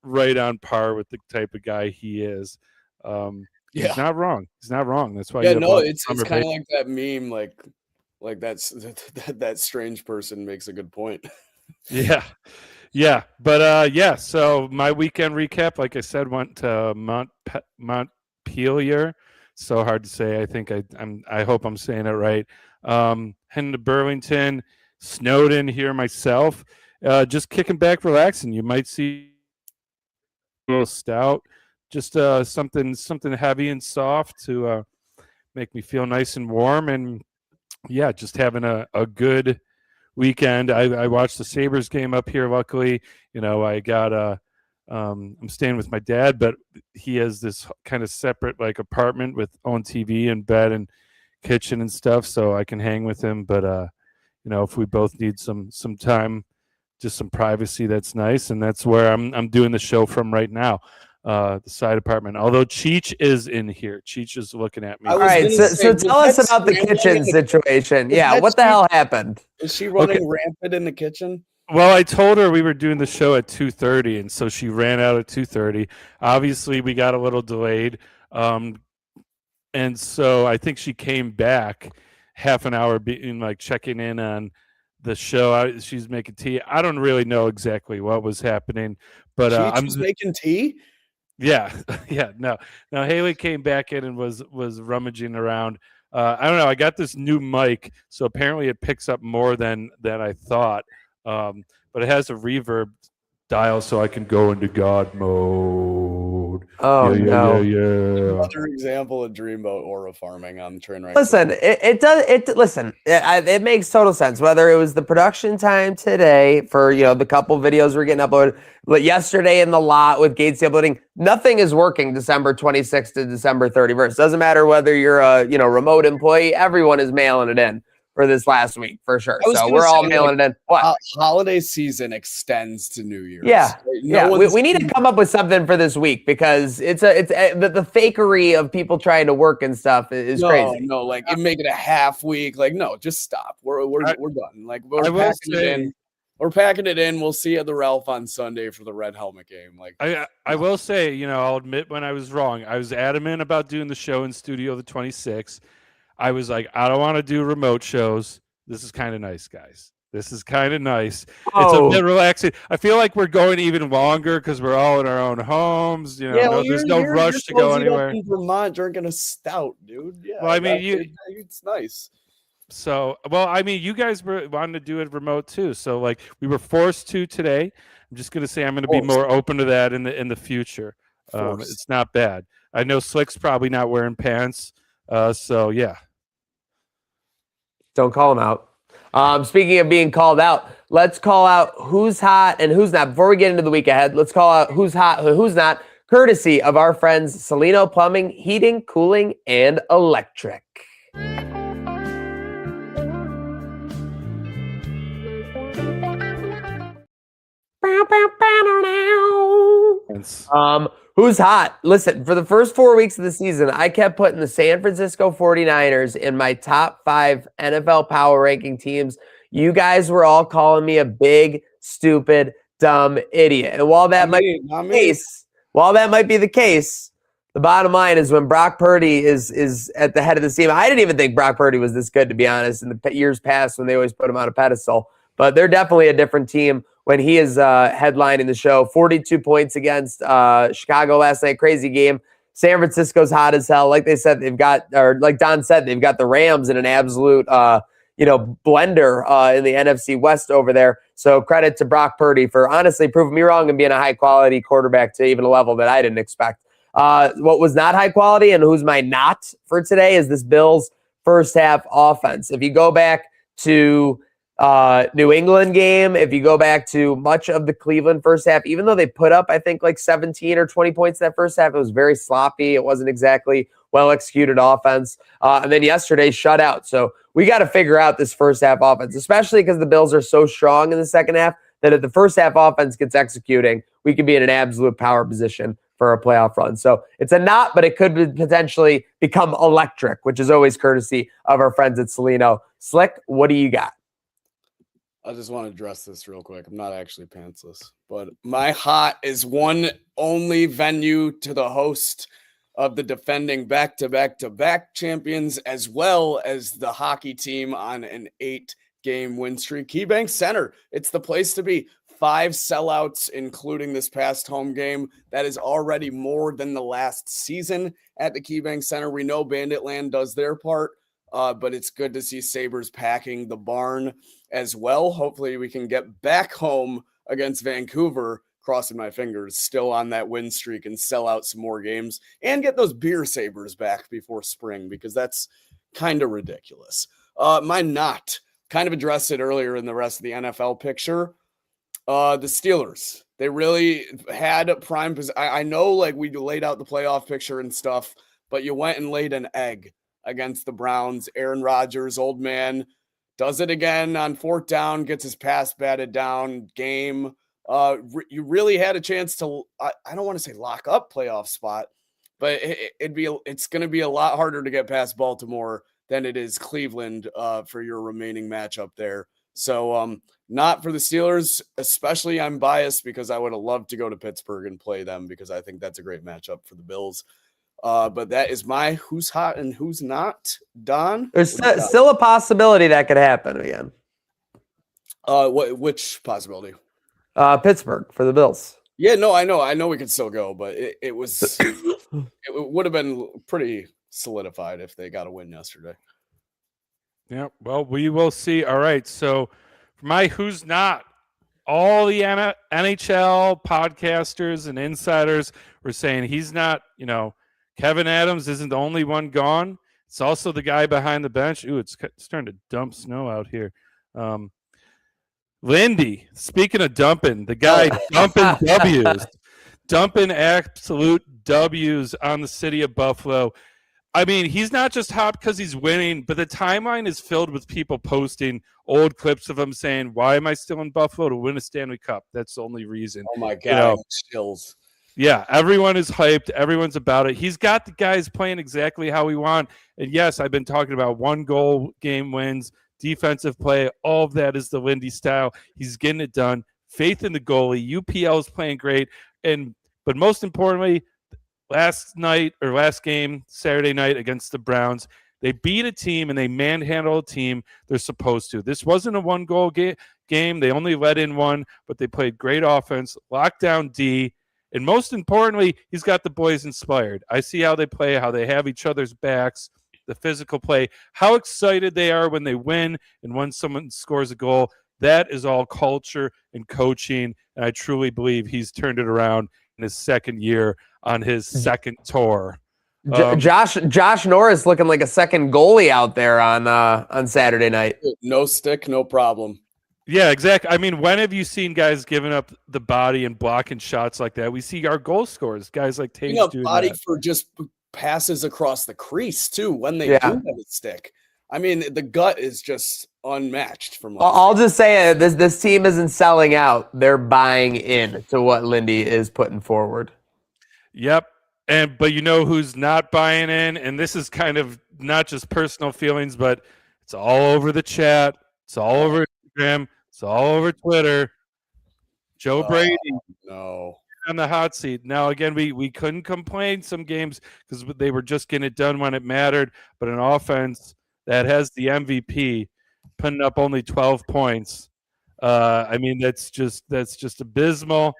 right on par with the type of guy he is. He's not wrong. He's not wrong. That's why. Yeah, no, it's kind of like that meme, like that's that strange person makes a good point. Yeah, but so my weekend recap, like I said, went to Montpelier. So hard to say. I hope I'm saying it right. Heading to Burlington, snowed in here myself. Just kicking back, relaxing. You might see a little stout, just something heavy and soft to make me feel nice and warm, and yeah, just having a good weekend. I watched the Sabres game up here. Luckily, I got I'm staying with my dad, but he has this kind of separate like apartment with own TV and bed and kitchen and stuff, so I can hang with him. But if we both need some time, just some privacy, that's nice, and that's where I'm doing the show from right now. The side apartment. Although Cheech is in here. Cheech is looking at me. All right, so tell us about the kitchen situation. Yeah, what the hell happened? Is she running rampant in the kitchen? Well, I told her we were doing the show at 2:30, and so she ran out at 2:30. Obviously, we got a little delayed, and so I think she came back half an hour, being like checking in on the show. She's making tea. I don't really know exactly what was happening, but I'm making tea. Yeah. No, Haley came back in and was rummaging around. I don't know. I got this new mic, so apparently it picks up more than I thought. But it has a reverb dial, so I can go into God mode. Oh no! Yeah. Another example of dreamboat aura farming on Trainwreck. Listen, it does. It makes total sense. Whether it was the production time today for the couple videos we're getting uploaded, but yesterday in the lot with Gatesdale Building, nothing is working December 26th to December 31st. Doesn't matter whether you're a remote employee. Everyone is mailing it in for this last week for sure. So we're all mailing it in. What? Holiday season extends to New Year's. Yeah. We need to come up with something for this week because it's the fakery of people trying to work and stuff is crazy. No, like make it a half week. Like, no, just stop. We're done. Like we're packing it in. We're packing it in. We'll see you at the Ralph on Sunday for the Red Helmet game. Like I will say, I'll admit when I was wrong. I was adamant about doing the show in studio the 26th. I was like, I don't want to do remote shows. This is kind of nice, guys. This is kind of nice. It's a bit relaxing. I feel like we're going even longer because we're all in our own homes. There's no rush to go anywhere. In Vermont drinking a stout, dude. Yeah. Well, I mean, it's nice. So, you guys wanted to do it remote too. So, like, we were forced to today. I'm just gonna say I'm gonna be more open to that in the future. It's not bad. I know Slick's probably not wearing pants. So yeah. Don't call him out. Speaking of being called out, let's call out who's hot and who's not. Before we get into the week ahead, let's call out who's hot, who's not, courtesy of our friends Salino Plumbing, Heating, Cooling, and Electric. Who's hot? Listen, for the first 4 weeks of the season, I kept putting the San Francisco 49ers in my top 5 NFL power ranking teams. You guys were all calling me a big, stupid, dumb idiot. And while that might be the case, the bottom line is when Brock Purdy is at the head of the team. I didn't even think Brock Purdy was this good, to be honest, in the years past when they always put him on a pedestal. But they're definitely a different team when he is headlining the show. 42 points against Chicago last night. Crazy game. San Francisco's hot as hell. Like they said, like Don said, they've got the Rams in an absolute, blender in the NFC West over there. So credit to Brock Purdy for honestly proving me wrong and being a high-quality quarterback to even a level that I didn't expect. What was not high quality and who's my not for today is this Bills first half offense. If you go back to New England game, if you go back to much of the Cleveland first half, even though they put up, I think, like 17 or 20 points that first half, it was very sloppy. It wasn't exactly well-executed offense. And then yesterday, shutout. So we got to figure out this first half offense, especially because the Bills are so strong in the second half that if the first half offense gets executing, we could be in an absolute power position for a playoff run. So it's a not, but it could potentially become electric, which is always courtesy of our friends at Salino. Slick, what do you got? I just want to address this real quick. I'm not actually pantsless, but my hot is one only venue to the host of the defending back-to-back-to-back champions, as well as the hockey team on an 8-game win streak. KeyBank Center, it's the place to be. 5 sellouts, including this past home game. That is already more than the last season at the KeyBank Center. We know Bandit Land does their part, but it's good to see Sabres packing the barn as well. Hopefully we can get back home against Vancouver, crossing my fingers, still on that win streak and sell out some more games and get those beer Sabres back before spring, because that's kind of ridiculous. My not, kind of addressed it earlier in the rest of the NFL picture. The Steelers, they really had a prime position. I know, like, we laid out the playoff picture and stuff, but you went and laid an egg against the Browns. Aaron Rodgers, old man, does it again on 4th down, gets his pass batted down game. You really had a chance to, I don't want to say lock up playoff spot, but it's going to be a lot harder to get past Baltimore than it is Cleveland for your remaining matchup there. So not for the Steelers, especially. I'm biased because I would have loved to go to Pittsburgh and play them, because I think that's a great matchup for the Bills. But that is my who's hot and who's not. Don? There's still a possibility that could happen again. Which possibility? Pittsburgh for the Bills. Yeah, no, I know we could still go, but it was it would have been pretty solidified if they got a win yesterday. Yeah, well, we will see. All right, so for my who's not, all the NHL podcasters and insiders were saying he's not, Kevin Adams isn't the only one gone. It's also the guy behind the bench. Ooh, it's starting to dump snow out here. Lindy, speaking of dumping, the guy dumping W's, dumping absolute W's on the city of Buffalo. I mean, he's not just hot because he's winning, but the timeline is filled with people posting old clips of him saying, "Why am I still in Buffalo? To win a Stanley Cup. That's the only reason." Oh my God, chills. Yeah, everyone is hyped. Everyone's about it. He's got the guys playing exactly how we want. And yes, I've been talking about 1-goal game wins, defensive play. All of that is the Lindy style. He's getting it done. Faith in the goalie. UPL is playing great. But most importantly, last game, Saturday night against the Browns, they beat a team and they manhandle a team they're supposed to. This wasn't a 1-goal game. They only let in 1, but they played great offense, locked down D, and most importantly, he's got the boys inspired. I see how they play, how they have each other's backs, the physical play, how excited they are when they win and when someone scores a goal. That is all culture and coaching, and I truly believe he's turned it around in his second year on his second tour. Josh Norris looking like a second goalie out there on Saturday night. No stick, no problem. Yeah, exactly. I mean, when have you seen guys giving up the body and blocking shots like that? We see our goal scorers, guys like Tage do body that. For just passes across the crease too when they do have a stick. I mean, the gut is just unmatched from last I'll just say this team isn't selling out. They're buying in to what Lindy is putting forward. Yep. But you know who's not buying in? And this is kind of not just personal feelings, but it's all over the chat. It's all over Instagram. It's all over Twitter. Joe Brady. No. On the hot seat. Now, again, we couldn't complain some games because they were just getting it done when it mattered. But an offense that has the MVP putting up only 12 points. I mean, that's just abysmal.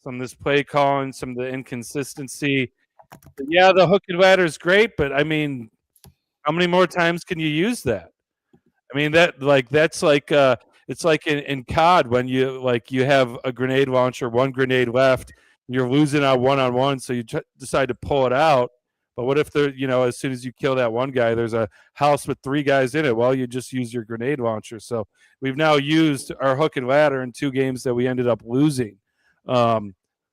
Some of this play calling, some of the inconsistency. But yeah, the hook and ladder is great, but I mean, how many more times can you use that? I mean, that's like it's like in COD when you have a grenade launcher, one grenade left, you're losing on one, so you decide to pull it out. But what if as soon as you kill that one guy, there's a house with 3 guys in it? Well, you just use your grenade launcher. So we've now used our hook and ladder in 2 games that we ended up losing.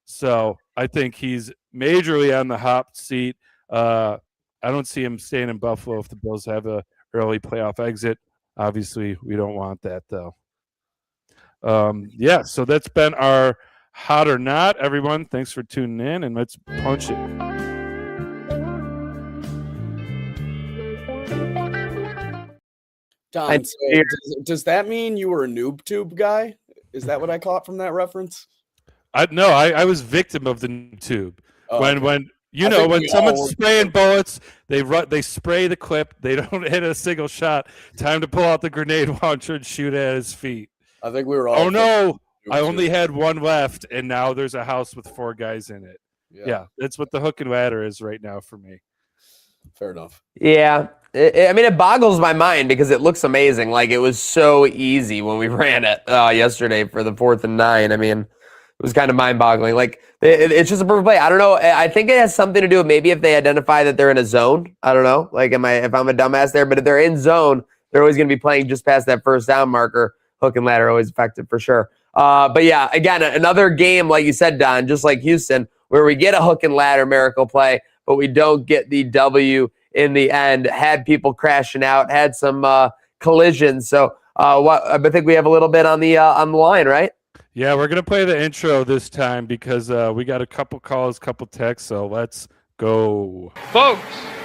So I think he's majorly on the hot seat. I don't see him staying in Buffalo if the Bills have a early playoff exit. Obviously, we don't want that though. So that's been our Hot or not, everyone, thanks for tuning in, and let's punch it. Don, so does that mean you were a noob tube guy? Is that what I caught from that reference? I was victim of the tube. When someone's spraying bullets, they spray the clip, they don't hit a single shot. Time to pull out the grenade launcher and shoot at his feet. I think we were all. Oh no! I only had one left, and now there's a house with 4 guys in it. Yeah, that's what the hook and ladder is right now for me. Fair enough. Yeah. I mean, it boggles my mind because it looks amazing. Like, it was so easy when we ran it yesterday for the 4th and 9. I mean, it was kind of mind-boggling. Like, it's just a perfect play. I don't know. I think it has something to do with maybe if they identify that they're in a zone. I don't know. Like, if I'm a dumbass there, but if they're in zone, they're always going to be playing just past that first down marker. Hook and ladder always effective for sure. But yeah, again, another game, like you said, Don, just like Houston, where we get a hook and ladder miracle play, but we don't get the W in the end. Had people crashing out, had some collisions. So I think we have a little bit on the line, right? Yeah, we're gonna play the intro this time because we got a couple calls, couple texts. So let's go, folks.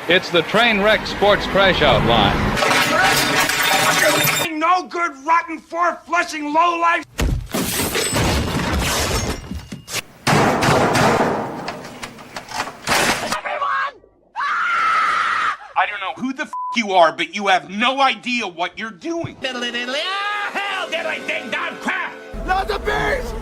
It's the Trainwreck Sports Crashout line. No good, rotten, four-flushing lowlife. I don't know who the f you are, but you have no idea what you're doing. Diddly diddly, hell, diddly ding dong crap! Not the beast!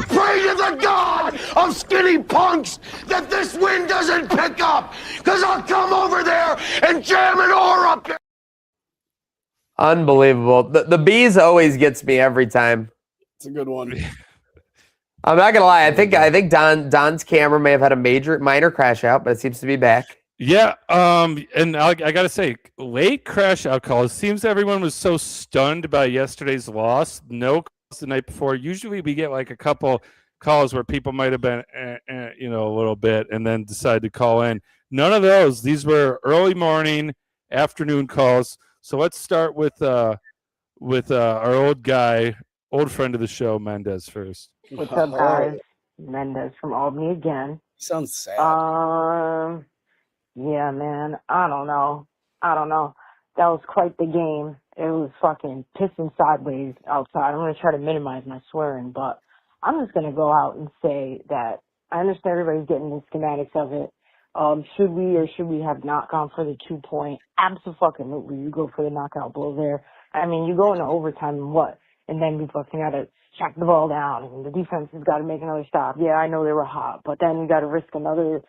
Pray to the God of skinny punks that this wind doesn't pick up, because I'll come over there and jam an oar up there. Unbelievable. The bees always gets me every time. It's a good one. I'm not gonna lie. I think Don's camera may have had a minor crash out, but it seems to be back. Yeah. And I gotta say, late crash out calls. Seems everyone was so stunned by yesterday's loss. No calls the night before. Usually we get like a couple calls where people might have been, a little bit, and then decide to call in. None of those. These were early morning, afternoon calls. So let's start with our old friend of the show, Mendez, first. What's up, guys? Mendez from Albany again. Sounds sad. Yeah, man. I don't know. That was quite the game. It was fucking pissing sideways outside. I'm going to try to minimize my swearing, but I'm just going to go out and say that I understand everybody's getting the schematics of it. Should we or should we have not gone for the 2-point? Absolutely. You go for the knockout blow there. I mean, you go into overtime and what? And then we fucking got to track the ball down, and the defense has got to make another stop. Yeah, I know they were hot, but then you got to risk another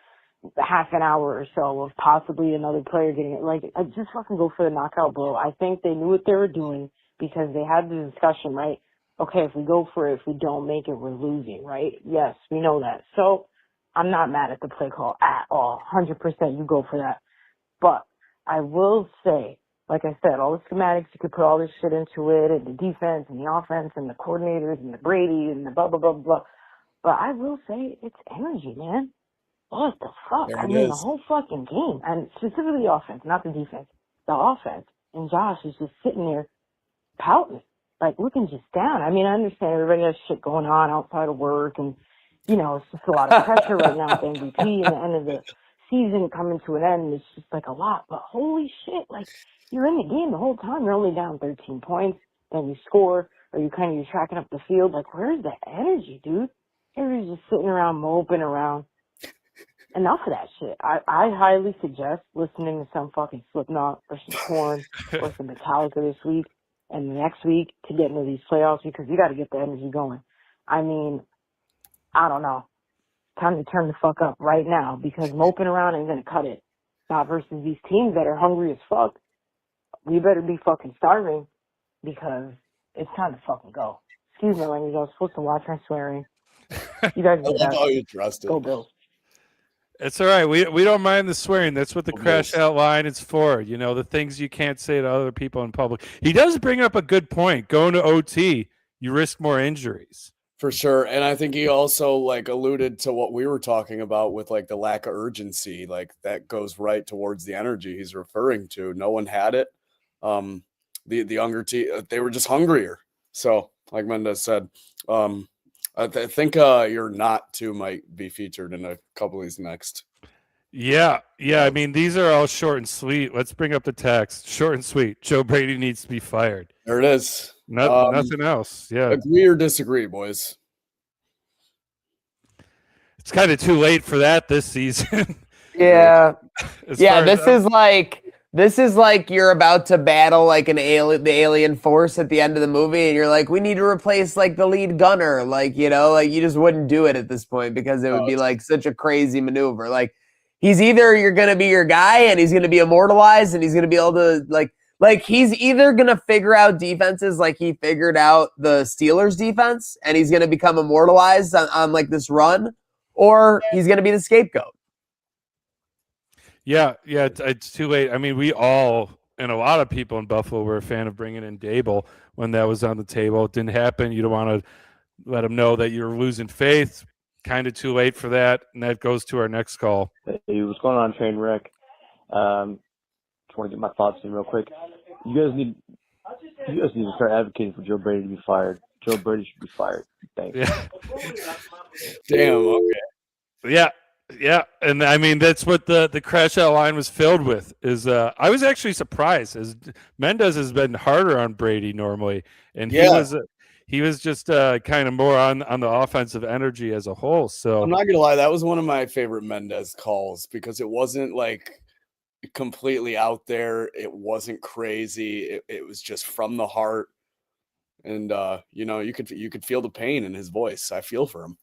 half an hour or so of possibly another player getting it. Like, I just fucking go for the knockout blow. I think they knew what they were doing because they had the discussion, right? Okay, if we go for it, if we don't make it, we're losing, right? Yes, we know that. So I'm not mad at the play call at all. 100% you go for that. But I will say, like I said, all the schematics, you could put all this shit into it, and the defense and the offense and the coordinators and the Brady and the blah, blah, blah, blah. But I will say it's energy, man. What the fuck? I mean, the whole fucking game, and specifically the offense, not the defense. The offense, and Josh is just sitting there pouting, like looking just down. I mean, I understand everybody has shit going on outside of work, and, it's just a lot of pressure right now with MVP and the end of the season coming to an end. It's just like a lot, but holy shit, like, you're in the game the whole time. You're only down 13 points, then you score, or you're tracking up the field. Like, where's the energy, dude? Everybody's just sitting around, moping around. Enough of that shit. I highly suggest listening to some fucking Slipknot or some Korn or some Metallica this week and the next week to get into these playoffs, because you got to get the energy going. I mean, I don't know. Time to turn the fuck up right now, because moping around ain't going to cut it. Not versus these teams that are hungry as fuck. We better be fucking starving, because it's time to fucking go. Excuse me, language. I was supposed to watch my swearing. You guys are the best. You trust it. Go Bills. It's all right. We don't mind the swearing. That's what the crash out line is for. The things you can't say to other people in public. He does bring up a good point. Going to OT, you risk more injuries. For sure. And I think he also alluded to what we were talking about with the lack of urgency. Like, that goes right towards the energy he's referring to. No one had it. The the younger team, they were just hungrier. So, like Mendez said, I think your not to might be featured in a couple of these next. Yeah. I mean, these are all short and sweet. Let's bring up the text. Short and sweet. Joe Brady needs to be fired. There it is. Nothing else. Yeah. Agree or disagree, boys? It's kind of too late for that this season. Yeah. This is like you're about to battle like the alien force at the end of the movie, and you're like, we need to replace like the lead gunner. Like, you know, like you just wouldn't do it at this point because it would be like such a crazy maneuver. Like, he's either you're gonna be your guy and he's gonna be immortalized and he's gonna be able to like he's either gonna figure out defenses like he figured out the Steelers defense and he's gonna become immortalized on like this run, or he's gonna be the scapegoat. Yeah, it's too late. I mean, we all, and a lot of people in Buffalo were a fan of bringing in Dable when that was on the table. It didn't happen. You don't want to let them know that you're losing faith. Kind of too late for that, and that goes to our next call. Hey, what's going on, Trainwreck? Just want to get my thoughts in real quick. You guys need to start advocating for Joe Brady to be fired. Joe Brady should be fired. Thanks. Yeah. Damn. Okay. Yeah, and I mean that's what the crash out line was filled with. Is I was actually surprised, as Mendez has been harder on Brady normally, and he was just kind of more on the offensive energy as a whole. So I'm not gonna lie, that was one of my favorite Mendez calls because it wasn't like completely out there. It wasn't crazy. It was just from the heart, and you know, you could feel the pain in his voice. I feel for him.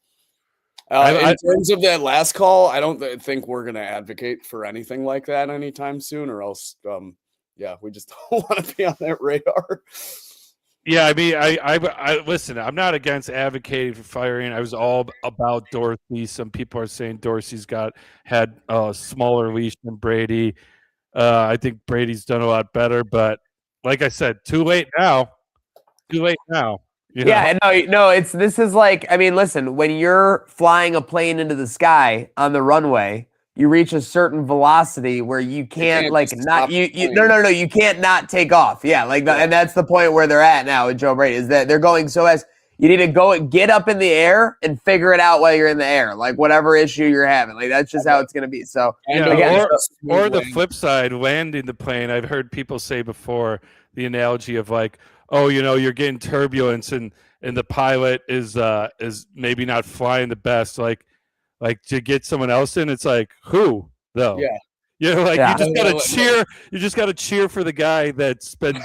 In terms of that last call, I don't think we're going to advocate for anything like that anytime soon, or else, we just don't want to be on that radar. Yeah, I mean, I listen. I'm not against advocating for firing. I was all about Dorsey. Some people are saying Dorsey's had a smaller leash than Brady. I think Brady's done a lot better, but like I said, too late now. This is like, I mean, listen, when you're flying a plane into the sky on the runway, you reach a certain velocity where you can't you can't not take off. Yeah, and that's the point where they're at now with Joe Brady, is that they're going so as you need to get up in the air and figure it out while you're in the air, like whatever issue you're having. Like that's just how it's going to be. So or the flip side, landing the plane. I've heard people say before the analogy of like, oh, you know, you're getting turbulence and the pilot is maybe not flying the best. Like to get someone else in, it's like, who though? Yeah. You know, like you just gotta cheer. You just gotta cheer for the guy that's been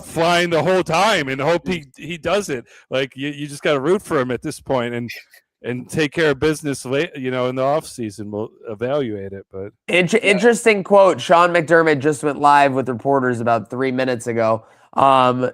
flying the whole time and hope he does it. Like you just gotta root for him at this point and take care of business late, you know, in the off season. We'll evaluate it. But interesting quote. Sean McDermott just went live with reporters about 3 minutes ago.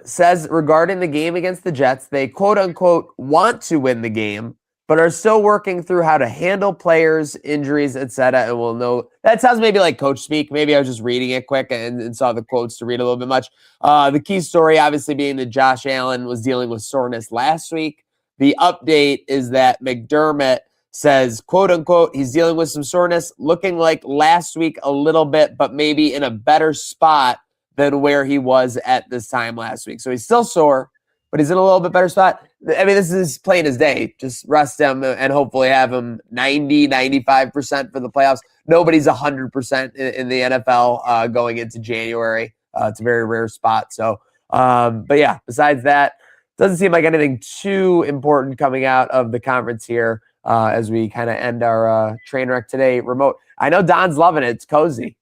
Says regarding the game against the Jets, they quote unquote want to win the game, but are still working through how to handle players, injuries, etc. And we'll know. That sounds maybe like coach speak. Maybe I was just reading it quick and saw the quotes to read a little bit much. The key story obviously being that Josh Allen was dealing with soreness last week. The update is that McDermott says, quote unquote, he's dealing with some soreness, looking like last week a little bit, but maybe in a better spot than where he was at this time last week. So he's still sore, but he's in a little bit better spot. I mean, this is plain as day. Just rest him and hopefully have him 90, 95% for the playoffs. Nobody's 100% in the NFL going into January. It's a very rare spot. So, but yeah, besides that, doesn't seem like anything too important coming out of the conference here as we kind of end our Trainwreck Today remote. I know Don's loving it. It's cozy.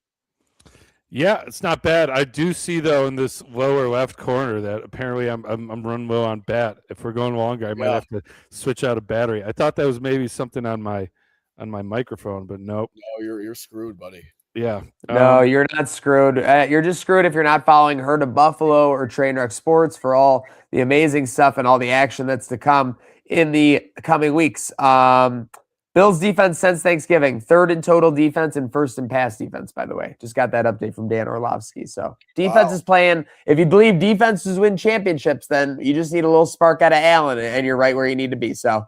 Yeah, it's not bad. I do see though in this lower left corner that apparently I'm running low on bat. If we're going longer, I might have to switch out a battery. I thought that was maybe something on my microphone, but nope. No, you're screwed, buddy. Yeah. No, you're not screwed. You're just screwed if you're not following Herd of Buffalo or Trainwreck Sports for all the amazing stuff and all the action that's to come in the coming weeks. Bills defense since Thanksgiving, third in total defense and first in pass defense, by the way. Just got that update from Dan Orlovsky. So defense is playing. If you believe defenses win championships, then you just need a little spark out of Allen and you're right where you need to be. So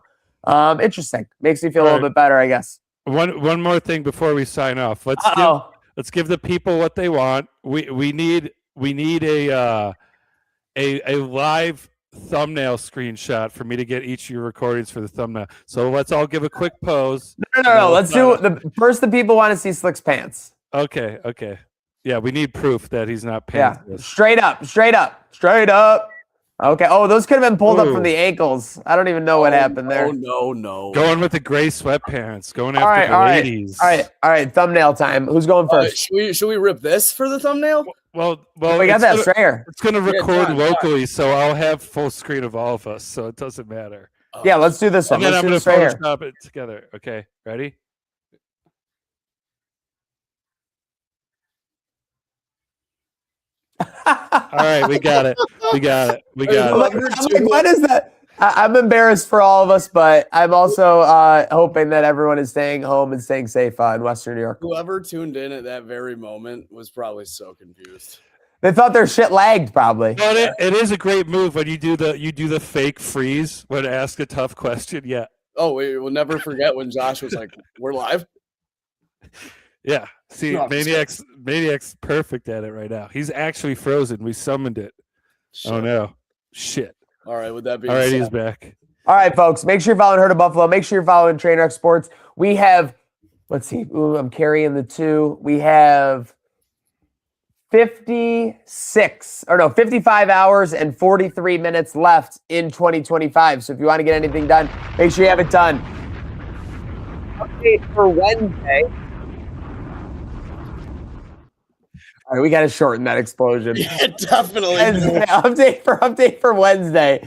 interesting. Makes me feel a little bit better, I guess. One more thing before we sign off. Let's give the people what they want. We need a a live thumbnail screenshot for me to get each of your recordings for the thumbnail. So let's all give a quick pose. No. Let's do the people want to see Slick's pants. Okay. Yeah, we need proof that he's not pants. Yeah, straight up. Okay. Oh, those could have been pulled up from the ankles. I don't even know what happened there. No. Going with the gray sweatpants. Going after the ladies. All right. Thumbnail time. Who's going first? Should we rip this for the thumbnail? Well, we got that straight here. It's going to record locally, so I'll have full screen of all of us, so it doesn't matter. Yeah, let's do this one. And then I'm Let's going do to this right Photoshop it together. Okay, ready? All right, we got it. What is that? I'm embarrassed for all of us, but I'm also hoping that everyone is staying home and staying safe in Western New York. Whoever tuned in at that very moment was probably so confused. They thought their shit lagged, probably. But it is a great move when you do the fake freeze when asked a tough question. Yeah. Oh, we will never forget when Josh was like, "We're live." Yeah. See, Maniac's perfect at it right now. He's actually frozen. We summoned it. Shit. Oh no. Shit. All right, with that being all right, said. he's back. All right, folks. Make sure you're following Herd of Buffalo. Make sure you're following Trainwreck Sports. We have, let's see. Ooh, I'm carrying the 2. We have 55 hours and 43 minutes left in 2025. So if you want to get anything done, make sure you have it done. Update for Wednesday. All right, we got to shorten that explosion. Yeah, definitely. Update for Wednesday.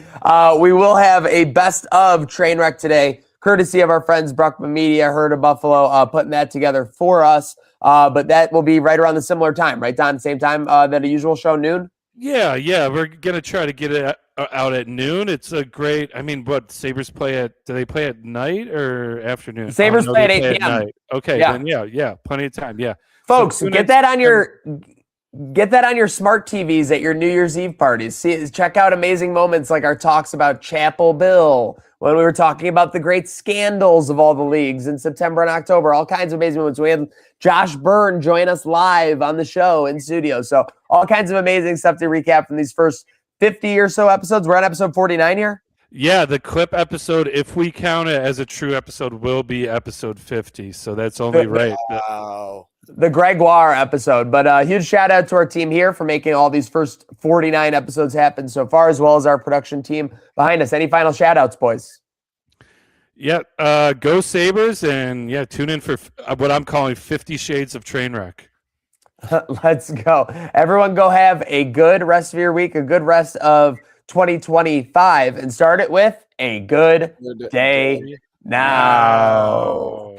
We will have a best of Trainwreck today, courtesy of our friends Bruckman Media, Herd of Buffalo, putting that together for us. But that will be right around the similar time, right, Don? Same time that a usual show, noon? Yeah. We're gonna try to get it out at noon. It's a great. I mean, what Sabres play at? Do they play at night or afternoon? Sabres play at 8 p.m. Okay, then yeah, plenty of time. Yeah, folks, so get that on your smart TVs at your New Year's Eve parties. Check out amazing moments like our talks about Chapel Bill, when we were talking about the great scandals of all the leagues in September and October. All kinds of amazing moments. We had Josh Byrne join us live on the show in studio. So all kinds of amazing stuff to recap from these first 50 or so episodes. We're on episode 49 here. Yeah, the clip episode, if we count it as a true episode, will be episode 50. So that's only right. Wow. The Gregoire episode. But a huge shout out to our team here for making all these first 49 episodes happen so far, as well as our production team behind us. Any final shout outs, boys? Yeah, go Sabres, and tune in for what I'm calling 50 Shades of Trainwreck. Let's go. Everyone go have a good rest of your week, a good rest of 2025, and start it with a good day now.